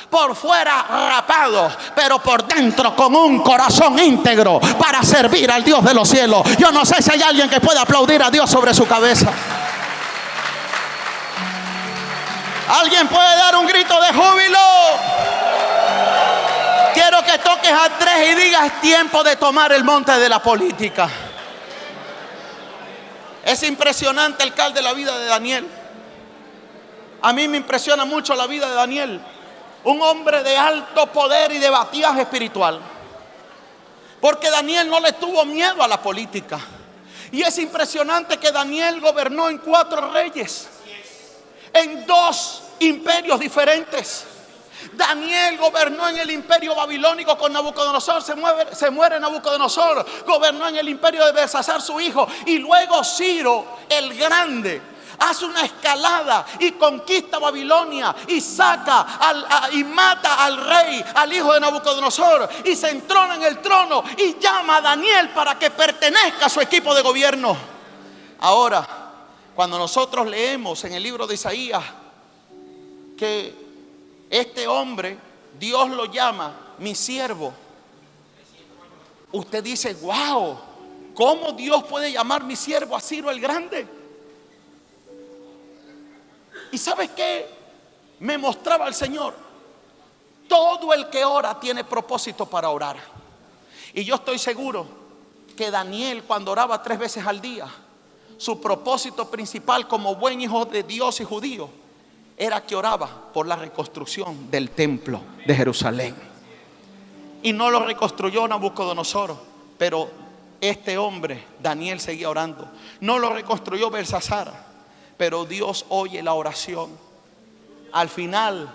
por fuera rapado, pero por dentro con un corazón íntegro para servir al Dios de los cielos. Yo no sé si hay alguien que pueda aplaudir a Dios sobre su cabeza. ¿Alguien puede dar un grito de júbilo? Quiero que toques a tres y digas: es tiempo de tomar el monte de la política. Es impresionante el cal de la vida de Daniel. A mí me impresiona mucho la vida de Daniel. Un hombre de alto poder y de batiaje espiritual. Porque Daniel no le tuvo miedo a la política. Y es impresionante que Daniel gobernó en 4 reyes, en 2 imperios diferentes. Daniel gobernó en el imperio babilónico con Nabucodonosor, se muere Nabucodonosor. Gobernó en el imperio de Belsasar, su hijo. Y luego Ciro el Grande hace una escalada y conquista Babilonia y saca y mata al rey, al hijo de Nabucodonosor, y se entrona en el trono y llama a Daniel para que pertenezca a su equipo de gobierno. Ahora, cuando nosotros leemos en el libro de Isaías que este hombre, Dios lo llama mi siervo, usted dice: wow, ¿cómo Dios puede llamar mi siervo a Ciro el Grande? ¿Y sabes qué me mostraba el Señor? Todo el que ora tiene propósito para orar. Y yo estoy seguro que Daniel, cuando oraba 3 veces al día, su propósito principal como buen hijo de Dios y judío era que oraba por la reconstrucción del templo de Jerusalén. Y no lo reconstruyó Nabucodonosor, pero este hombre, Daniel, seguía orando. No lo reconstruyó Belsasar, pero Dios oye la oración. Al final,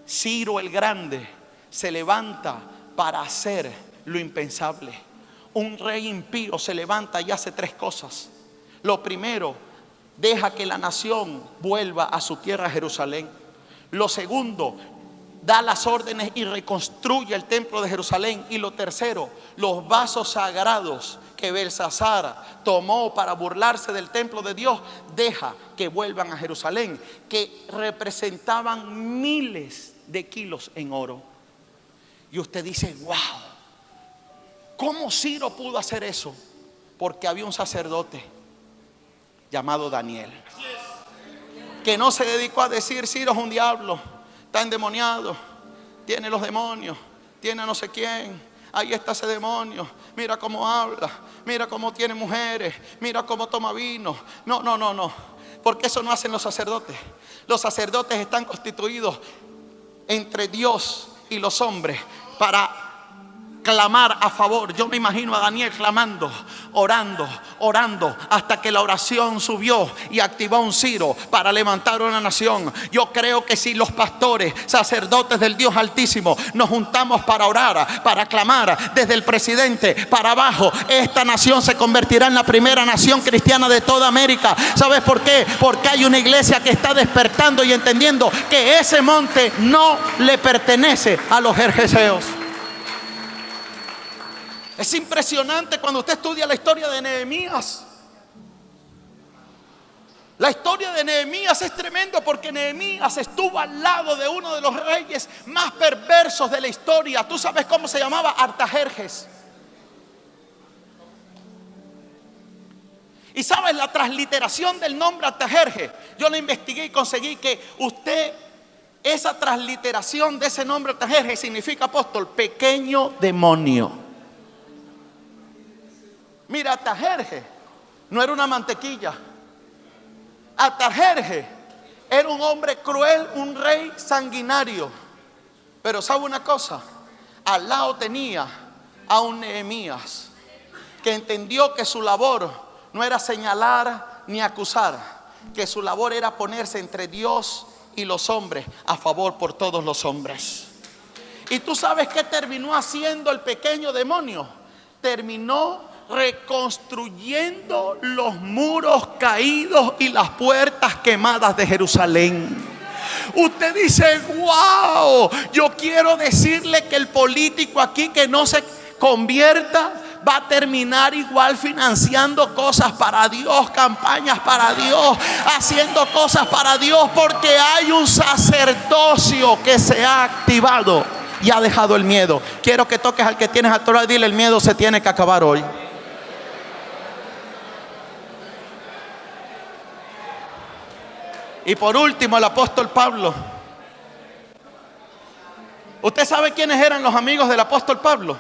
Ciro el Grande se levanta para hacer lo impensable. Un rey impío se levanta y hace 3 cosas. Lo primero, deja que la nación vuelva a su tierra, Jerusalén. Lo segundo, da las órdenes y reconstruye el templo de Jerusalén. Y lo tercero, los vasos sagrados que Belsasar tomó para burlarse del templo de Dios, deja que vuelvan a Jerusalén, que representaban miles de kilos en oro. Y usted dice: wow, ¿cómo Ciro pudo hacer eso? Porque había un sacerdote llamado Daniel, que no se dedicó a decir: Ciro es un diablo, está endemoniado, tiene los demonios, tiene no sé quién, ahí está ese demonio, mira cómo habla, mira cómo tiene mujeres, mira cómo toma vino. No, porque eso no hacen los sacerdotes. Los sacerdotes están constituidos entre Dios y los hombres para clamar a favor. Yo me imagino a Daniel clamando, orando, hasta que la oración subió y activó un Ciro para levantar una nación. Yo creo que si los pastores, sacerdotes del Dios Altísimo, nos juntamos para orar, para clamar desde el presidente para abajo, esta nación se convertirá en la primera nación cristiana de toda América. ¿Sabes por qué? Porque hay una iglesia que está despertando y entendiendo que ese monte no le pertenece a los jerjeseos. Es impresionante cuando usted estudia la historia de Nehemías. La historia de Nehemías es tremendo, porque Nehemías estuvo al lado de uno de los reyes más perversos de la historia. ¿Tú sabes cómo se llamaba? Artajerjes. Y sabes la transliteración del nombre Artajerjes. Yo lo investigué y conseguí que esa transliteración de ese nombre Artajerjes significa, apóstol, pequeño demonio. Mira, Artajerjes no era una mantequilla. Artajerjes era un hombre cruel, un rey sanguinario. Pero ¿sabe una cosa? Al lado tenía a un Nehemías que entendió que su labor no era señalar ni acusar, que su labor era ponerse entre Dios y los hombres a favor por todos los hombres. ¿Y tú sabes qué terminó haciendo el pequeño demonio? Terminó reconstruyendo los muros caídos y las puertas quemadas de Jerusalén. Usted dice: wow, yo quiero decirle que el político aquí que no se convierta va a terminar igual financiando cosas para Dios, campañas para Dios, haciendo cosas para Dios, porque hay un sacerdocio que se ha activado y ha dejado el miedo. Quiero que toques al que tienes a tu lado y dile: el miedo se tiene que acabar hoy. Y por último, el apóstol Pablo. ¿Usted sabe quiénes eran los amigos del apóstol Pablo?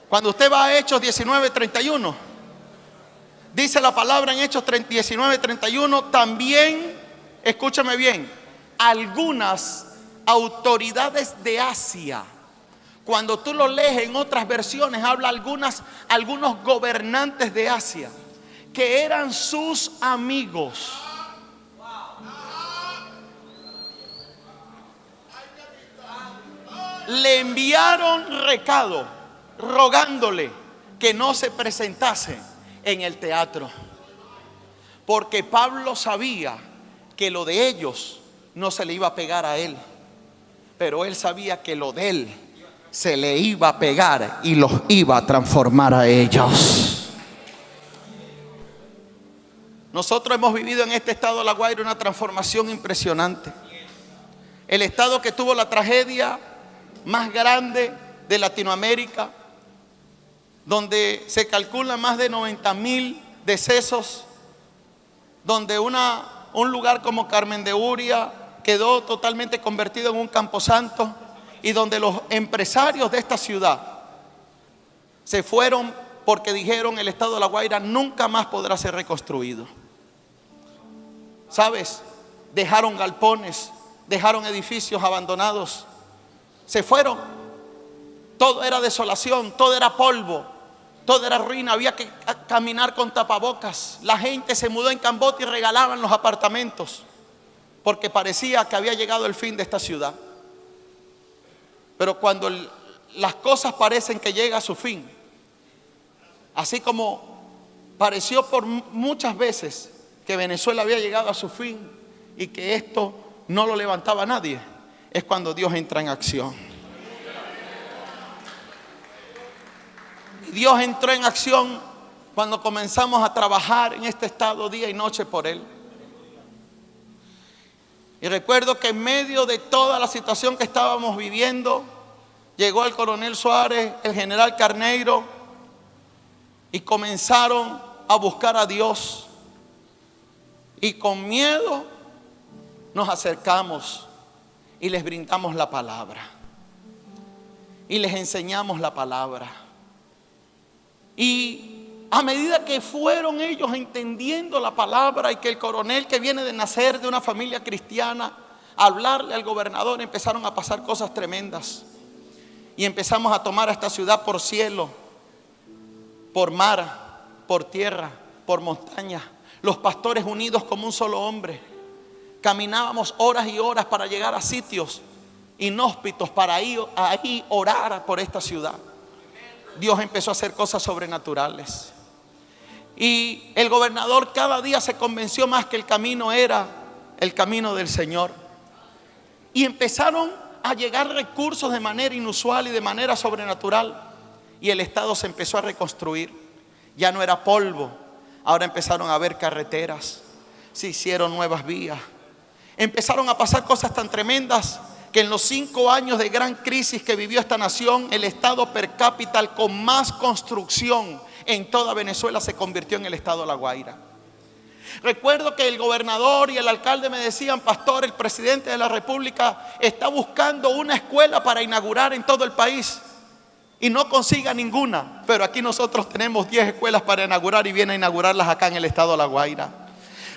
Cuando usted va a Hechos 19:31, dice la palabra en Hechos 19:31, también, escúchame bien, algunas autoridades de Asia. Cuando tú lo lees en otras versiones, habla algunos gobernantes de Asia que eran sus amigos. Le enviaron recado rogándole que no se presentase en el teatro, porque Pablo sabía que lo de ellos no se le iba a pegar a él, pero él sabía que lo de él se le iba a pegar y los iba a transformar a ellos. Nosotros hemos vivido en este estado de La Guaira una transformación impresionante. El estado que tuvo la tragedia más grande de Latinoamérica, donde se calculan más de 90,000 decesos, donde un lugar como Carmen de Uria quedó totalmente convertido en un camposanto, y donde los empresarios de esta ciudad se fueron porque dijeron: el estado de La Guaira nunca más podrá ser reconstruido. ¿Sabes? Dejaron galpones, dejaron edificios abandonados, se fueron. Todo era desolación, todo era polvo, todo era ruina. Había que caminar con tapabocas. La gente se mudó en Cambote y regalaban los apartamentos porque parecía que había llegado el fin de esta ciudad. Pero cuando las cosas parecen que llega a su fin, así como pareció por muchas veces que Venezuela había llegado a su fin y que esto no lo levantaba nadie, es cuando Dios entra en acción. Dios entró en acción cuando comenzamos a trabajar en este estado día y noche por Él. Y recuerdo que en medio de toda la situación que estábamos viviendo, llegó el coronel Suárez, el general Carneiro, y comenzaron a buscar a Dios. Y con miedo nos acercamos y les brindamos la palabra. Y les enseñamos la palabra. Y a medida que fueron ellos entendiendo la palabra, y que el coronel, que viene de nacer de una familia cristiana, a hablarle al gobernador, empezaron a pasar cosas tremendas. Y empezamos a tomar a esta ciudad por cielo, por mar, por tierra, por montaña. Los pastores unidos como un solo hombre. Caminábamos horas y horas para llegar a sitios inhóspitos para ahí orar por esta ciudad. Dios empezó a hacer cosas sobrenaturales. Y el gobernador cada día se convenció más que el camino era el camino del Señor. Y empezaron a llegar recursos de manera inusual y de manera sobrenatural. Y el estado se empezó a reconstruir. Ya no era polvo. Ahora empezaron a haber carreteras. Se hicieron nuevas vías. Empezaron a pasar cosas tan tremendas que en los 5 años de gran crisis que vivió esta nación, el estado per cápita con más construcción en toda Venezuela se convirtió en el estado de La Guaira. Recuerdo que el gobernador y el alcalde me decían: pastor, el presidente de la República está buscando una escuela para inaugurar en todo el país y no consiga ninguna, pero aquí nosotros tenemos 10 escuelas para inaugurar y viene a inaugurarlas acá en el estado de La Guaira.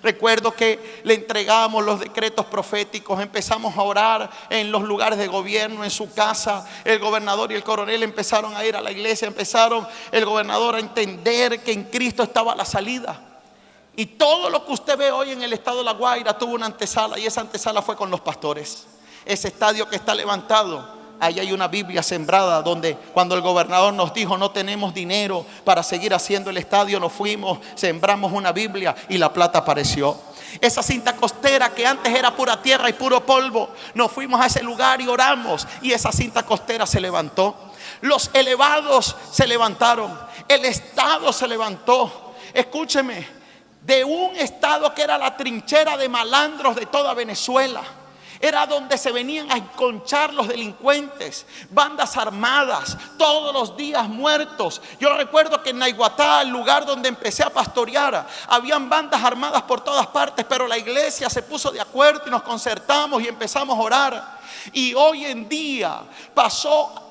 Recuerdo que le entregamos los decretos proféticos, empezamos a orar en los lugares de gobierno, en su casa. El gobernador y el coronel empezaron a ir a la iglesia, empezaron el gobernador a entender que en Cristo estaba la salida. Y todo lo que usted ve hoy en el estado de La Guaira tuvo una antesala, y esa antesala fue con los pastores. Ese estadio que está levantado, ahí hay una Biblia sembrada, donde cuando el gobernador nos dijo: no tenemos dinero para seguir haciendo el estadio, nos fuimos, sembramos una Biblia y la plata apareció. Esa cinta costera que antes era pura tierra y puro polvo, nos fuimos a ese lugar y oramos, y esa cinta costera se levantó. Los elevados se levantaron, el estado se levantó. Escúcheme, de un estado que era la trinchera de malandros de toda Venezuela, era donde se venían a enconchar los delincuentes, bandas armadas, todos los días muertos. Yo recuerdo que en Naiguatá, el lugar donde empecé a pastorear, habían bandas armadas por todas partes, pero la iglesia se puso de acuerdo y nos concertamos y empezamos a orar. Y hoy en día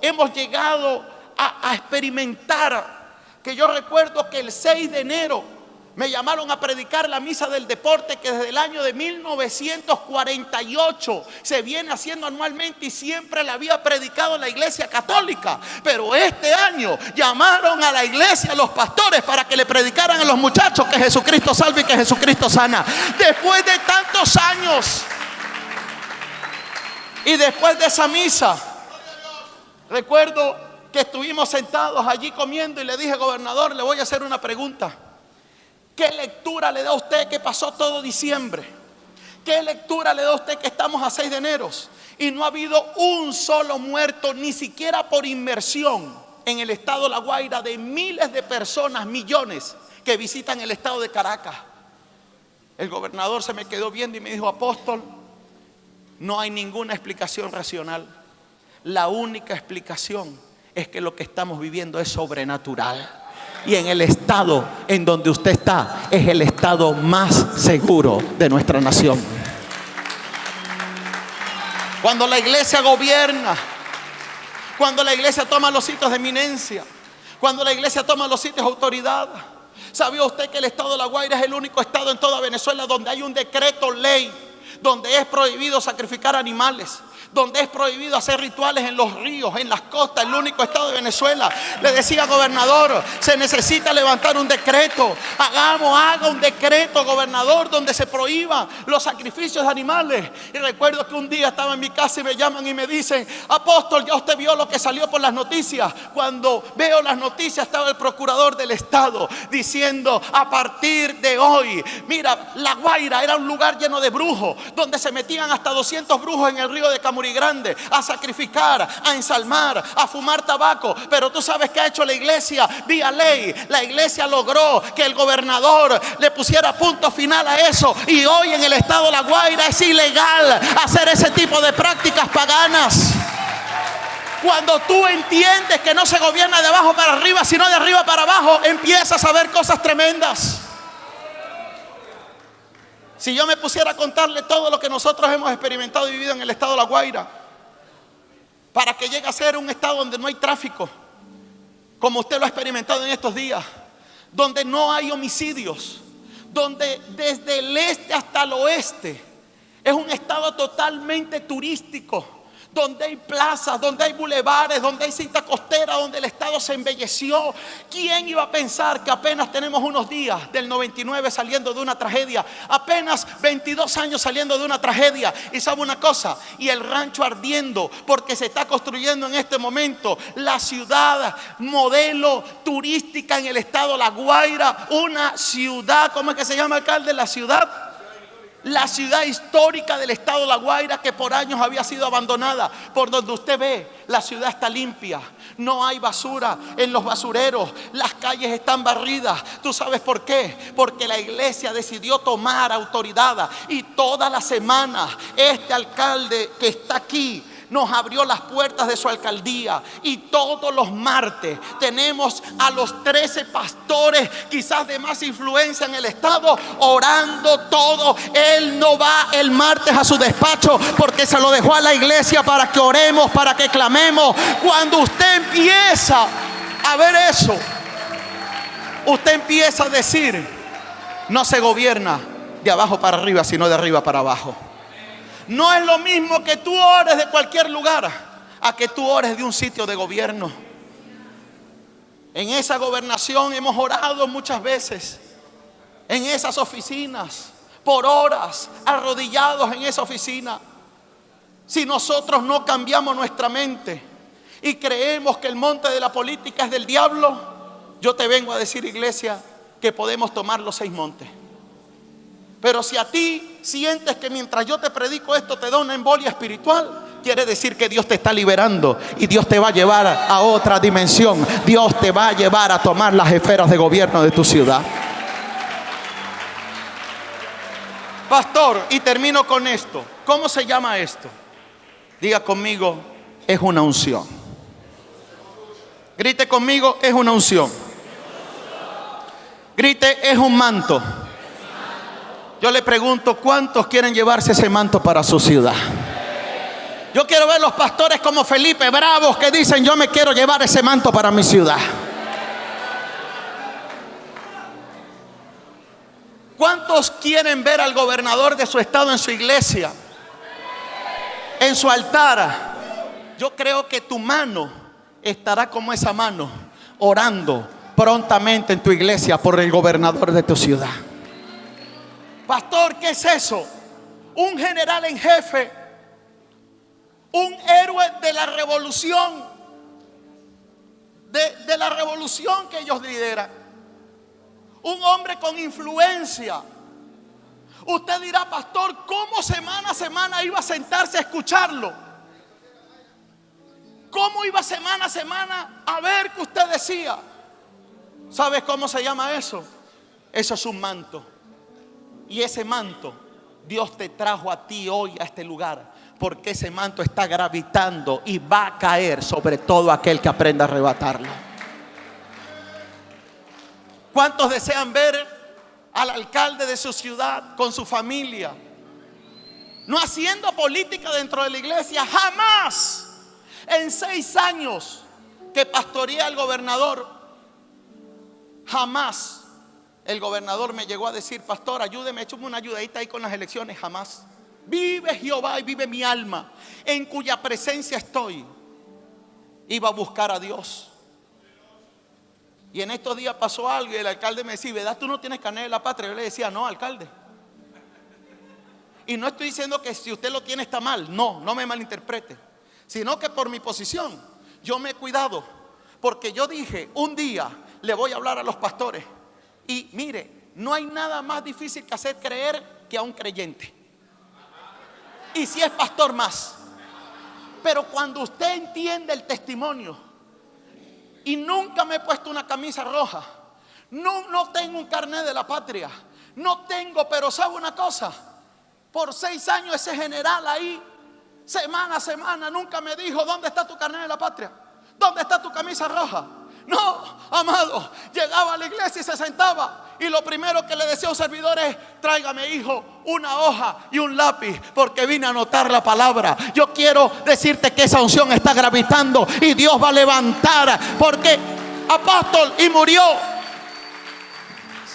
hemos llegado a experimentar, que yo recuerdo que el 6 de enero me llamaron a predicar la misa del deporte, que desde el año de 1948 se viene haciendo anualmente, y siempre la había predicado en la iglesia católica. Pero este año llamaron a la iglesia a los pastores para que le predicaran a los muchachos que Jesucristo salva y que Jesucristo sana. Después de tantos años y después de esa misa, recuerdo que estuvimos sentados allí comiendo y le dije: gobernador, le voy a hacer una pregunta. ¿Qué lectura le da a usted que pasó todo diciembre? ¿Qué lectura le da a usted que estamos a 6 de enero y no ha habido un solo muerto, ni siquiera por inmersión, en el estado de La Guaira, de miles de personas, millones, que visitan el estado de Caracas? El gobernador se me quedó viendo y me dijo: apóstol, no hay ninguna explicación racional. La única explicación es que lo que estamos viviendo es sobrenatural. Y en el estado en donde usted está es el estado más seguro de nuestra nación. Cuando la iglesia gobierna, cuando la iglesia toma los sitios de eminencia, cuando la iglesia toma los sitios de autoridad. ¿Sabía usted que el estado de La Guaira es el único estado en toda Venezuela donde hay un decreto ley, donde es prohibido sacrificar animales, donde es prohibido hacer rituales en los ríos, en las costas? El único estado de Venezuela. Le decía: gobernador, se necesita levantar un decreto. Haga un decreto, gobernador, donde se prohíban los sacrificios de animales. Y recuerdo que un día estaba en mi casa y me llaman y me dicen: apóstol, ya usted vio lo que salió por las noticias. Cuando veo las noticias, estaba el procurador del estado diciendo: a partir de hoy, mira, La Guaira era un lugar lleno de brujos, donde se metían hasta 200 brujos en el río de Camurí Grande a sacrificar, a ensalmar, a fumar tabaco. Pero tú sabes qué ha hecho la iglesia vía ley. La iglesia logró que el gobernador le pusiera punto final a eso, y hoy en el estado de La Guaira es ilegal hacer ese tipo de prácticas paganas. Cuando tú entiendes que no se gobierna de abajo para arriba, sino de arriba para abajo, empiezas a ver cosas tremendas. Si yo me pusiera a contarle todo lo que nosotros hemos experimentado y vivido en el estado de La Guaira, para que llegue a ser un estado donde no hay tráfico, como usted lo ha experimentado en estos días, donde no hay homicidios, donde desde el este hasta el oeste es un estado totalmente turístico, donde hay plazas, donde hay bulevares, donde hay cinta costera, donde el estado se embelleció. ¿Quién iba a pensar que apenas tenemos unos días del 99 saliendo de una tragedia? Apenas 22 años saliendo de una tragedia. Y sabe una cosa, y el rancho ardiendo, porque se está construyendo en este momento la ciudad modelo turística en el estado La Guaira. Una ciudad, ¿cómo es que se llama, alcalde? La ciudad histórica del estado de La Guaira, que por años había sido abandonada. Por donde usted ve, la ciudad está limpia, no hay basura en los basureros, las calles están barridas. ¿Tú sabes por qué? Porque la iglesia decidió tomar autoridad, y toda la semana este alcalde que está aquí nos abrió las puertas de su alcaldía, y todos los martes tenemos a los 13 pastores quizás de más influencia en el estado orando todo. Él no va el martes a su despacho porque se lo dejó a la iglesia para que oremos, para que clamemos. Cuando usted empieza a ver eso, usted empieza a decir: no se gobierna de abajo para arriba, sino de arriba para abajo. No es lo mismo que tú ores de cualquier lugar a que tú ores de un sitio de gobierno. En esa gobernación hemos orado muchas veces, en esas oficinas, por horas, arrodillados en esa oficina. Si nosotros no cambiamos nuestra mente y creemos que el monte de la política es del diablo, yo te vengo a decir, iglesia, que podemos tomar los 6 montes. Pero si a ti sientes que mientras yo te predico esto te da una embolia espiritual, quiere decir que Dios te está liberando y Dios te va a llevar a otra dimensión. Dios te va a llevar a tomar las esferas de gobierno de tu ciudad. Pastor, y termino con esto. ¿Cómo se llama esto? Diga conmigo: es una unción. Grite conmigo: es una unción. Grite: es un manto. Yo le pregunto, ¿cuántos quieren llevarse ese manto para su ciudad? Yo quiero ver los pastores como Felipe, bravos, que dicen: yo me quiero llevar ese manto para mi ciudad. ¿Cuántos quieren ver al gobernador de su estado en su iglesia, en su altar? Yo creo que tu mano estará como esa mano, orando prontamente en tu iglesia por el gobernador de tu ciudad. Pastor, ¿qué es eso? Un general en jefe, un héroe de la revolución, de la revolución que ellos lideran, un hombre con influencia. Usted dirá: pastor, ¿cómo semana a semana iba a sentarse a escucharlo? ¿Cómo iba semana a semana a ver qué usted decía? ¿Sabes cómo se llama eso? Eso es un manto. Y ese manto Dios te trajo a ti hoy a este lugar, porque ese manto está gravitando y va a caer sobre todo aquel que aprenda a arrebatarlo. ¿Cuántos desean ver al alcalde de su ciudad con su familia, no haciendo política dentro de la iglesia? Jamás. En 6 años que pastoreé al gobernador, jamás el gobernador me llegó a decir: pastor, ayúdeme, échame una ayudadita ahí con las elecciones. Jamás. Vive Jehová y vive mi alma, en cuya presencia estoy. Iba a buscar a Dios. Y en estos días pasó algo y el alcalde me decía: ¿verdad tú no tienes carnet de la patria? Yo le decía: no, alcalde. Y no estoy diciendo que si usted lo tiene está mal, no me malinterprete, sino que por mi posición yo me he cuidado, porque yo dije: un día le voy a hablar a los pastores. Y mire, no hay nada más difícil que hacer creer que a un creyente, y si es pastor más. Pero cuando usted entiende el testimonio, y nunca me he puesto una camisa roja, no tengo un carnet de la patria, no tengo, pero sabe una cosa, por 6 años ese general ahí, semana a semana, nunca me dijo: ¿dónde está tu carnet de la patria? ¿Dónde está tu camisa roja? No, amado, llegaba a la iglesia y se sentaba Y lo primero que le decía a un servidor es: tráigame, hijo, una hoja y un lápiz, porque vine a anotar la palabra. Yo quiero decirte que esa unción está gravitando y Dios va a levantar, porque apóstol, y murió.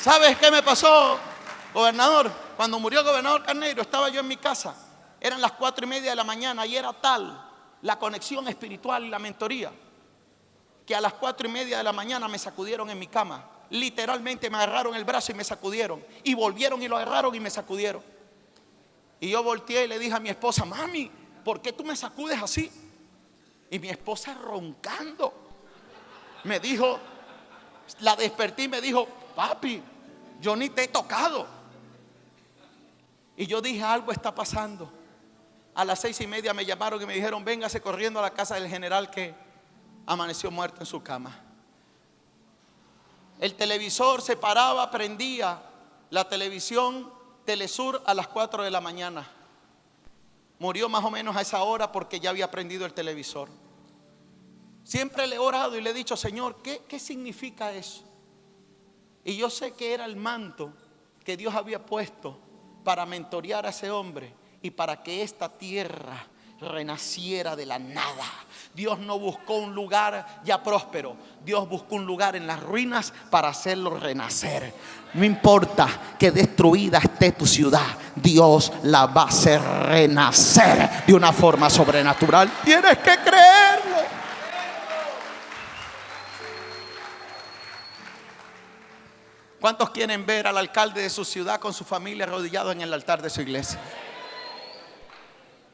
¿Sabes qué me pasó, gobernador? Cuando murió el gobernador Carneiro, estaba yo en mi casa. Eran las 4:30 de la mañana y era tal la conexión espiritual y la mentoría que a las 4:30 de la mañana me sacudieron en mi cama. Literalmente me agarraron el brazo y me sacudieron, y volvieron y lo agarraron y me sacudieron. Y yo volteé y le dije a mi esposa: mami, ¿por qué tú me sacudes así? Y mi esposa, roncando, me dijo, la desperté y me dijo: papi, yo ni te he tocado. Y yo dije: algo está pasando. A las 6:30 me llamaron y me dijeron: véngase corriendo a la casa del general que amaneció muerto en su cama. El televisor se paraba, prendía la televisión Telesur a las 4 de la mañana. Murió más o menos a esa hora porque ya había prendido el televisor. Siempre le he orado y le he dicho: Señor, ¿qué significa eso? Y yo sé que era el manto que Dios había puesto para mentorear a ese hombre y para que esta tierra renaciera de la nada. Dios no buscó un lugar ya próspero, Dios buscó un lugar en las ruinas para hacerlo renacer. No importa que destruida esté tu ciudad, Dios la va a hacer renacer de una forma sobrenatural. Tienes que creerlo. ¿Cuántos quieren ver al alcalde de su ciudad con su familia arrodillado en el altar de su iglesia?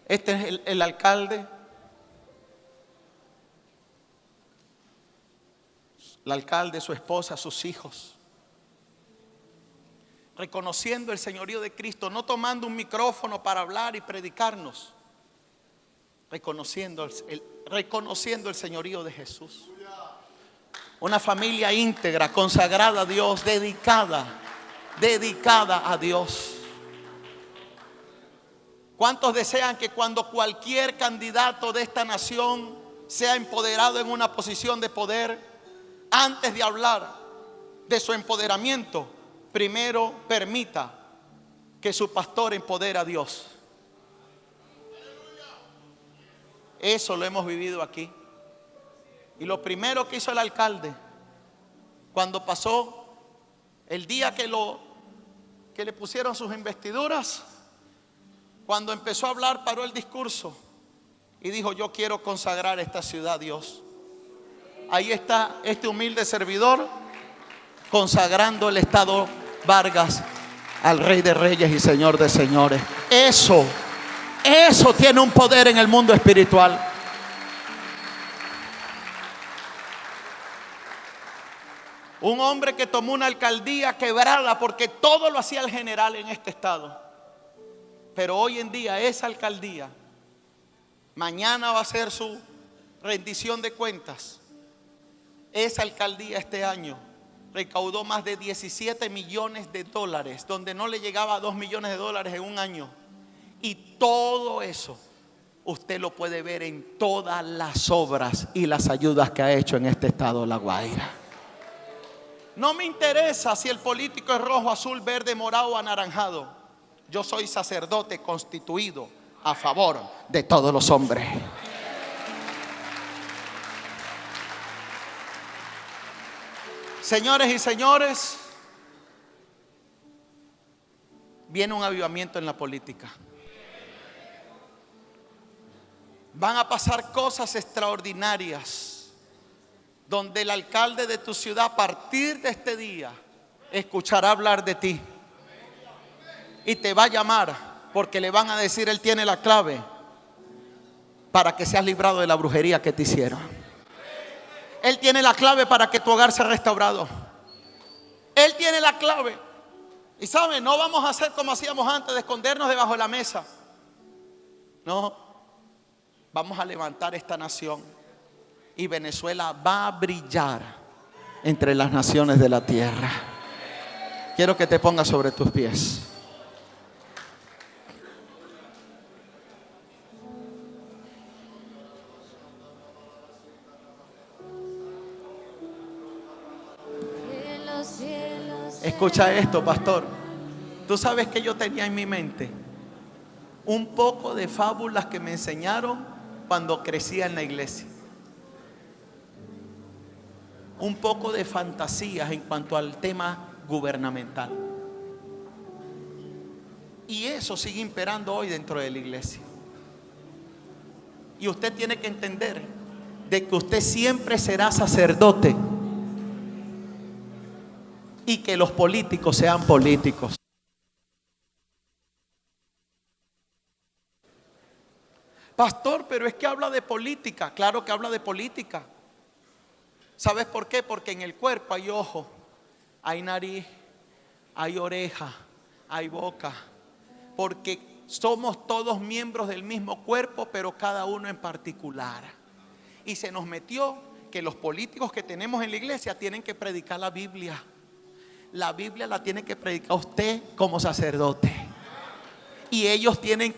Este es el alcalde. El alcalde, su esposa, sus hijos, reconociendo el señorío de Cristo, no tomando un micrófono para hablar y predicarnos, reconociendo el señorío de Jesús. Una familia íntegra, consagrada a Dios, dedicada a Dios. ¿Cuántos desean que cuando cualquier candidato de esta nación sea empoderado en una posición de poder, antes de hablar de su empoderamiento, primero permita que su pastor empodere a Dios? Eso lo hemos vivido aquí. Y lo primero que hizo el alcalde cuando pasó el día que le pusieron sus investiduras, cuando empezó a hablar, paró el discurso y dijo: yo quiero consagrar esta ciudad a Dios. Ahí está este humilde servidor consagrando el estado Vargas al Rey de Reyes y Señor de Señores. Eso tiene un poder en el mundo espiritual. Un hombre que tomó una alcaldía quebrada porque todo lo hacía el general en este estado. Pero hoy en día esa alcaldía, mañana va a ser su rendición de cuentas. Esa alcaldía este año recaudó más de 17 millones de dólares, donde no le llegaba a 2 millones de dólares en un año. Y todo eso usted lo puede ver en todas las obras y las ayudas que ha hecho en este estado de La Guaira. No me interesa si el político es rojo, azul, verde, morado o anaranjado. Yo soy sacerdote constituido a favor de todos los hombres. Señores y señores, viene un avivamiento en la política. Van a pasar cosas extraordinarias, donde el alcalde de tu ciudad a partir de este día escuchará hablar de ti y te va a llamar, porque le van a decir: él tiene la clave para que seas librado de la brujería que te hicieron. Él tiene la clave para que tu hogar sea restaurado. Él tiene la clave. Y saben, no vamos a hacer como hacíamos antes, de escondernos debajo de la mesa. No, vamos a levantar esta nación y Venezuela va a brillar entre las naciones de la tierra. Quiero que te pongas sobre tus pies. Escucha esto, pastor. Tú sabes que yo tenía en mi mente un poco de fábulas que me enseñaron cuando crecía en la iglesia. Un poco de fantasías en cuanto al tema gubernamental. Y eso sigue imperando hoy dentro de la iglesia. Y usted tiene que entender de que usted siempre será sacerdote y que los políticos sean políticos. Pastor, pero es que habla de política. Claro que habla de política. ¿Sabes por qué? Porque en el cuerpo hay ojo, hay nariz, hay oreja, hay boca. Porque somos todos miembros del mismo cuerpo, pero cada uno en particular. Y se nos metió que los políticos que tenemos en la iglesia tienen que predicar la Biblia. La Biblia la tiene que predicar usted como sacerdote. Y ellos tienen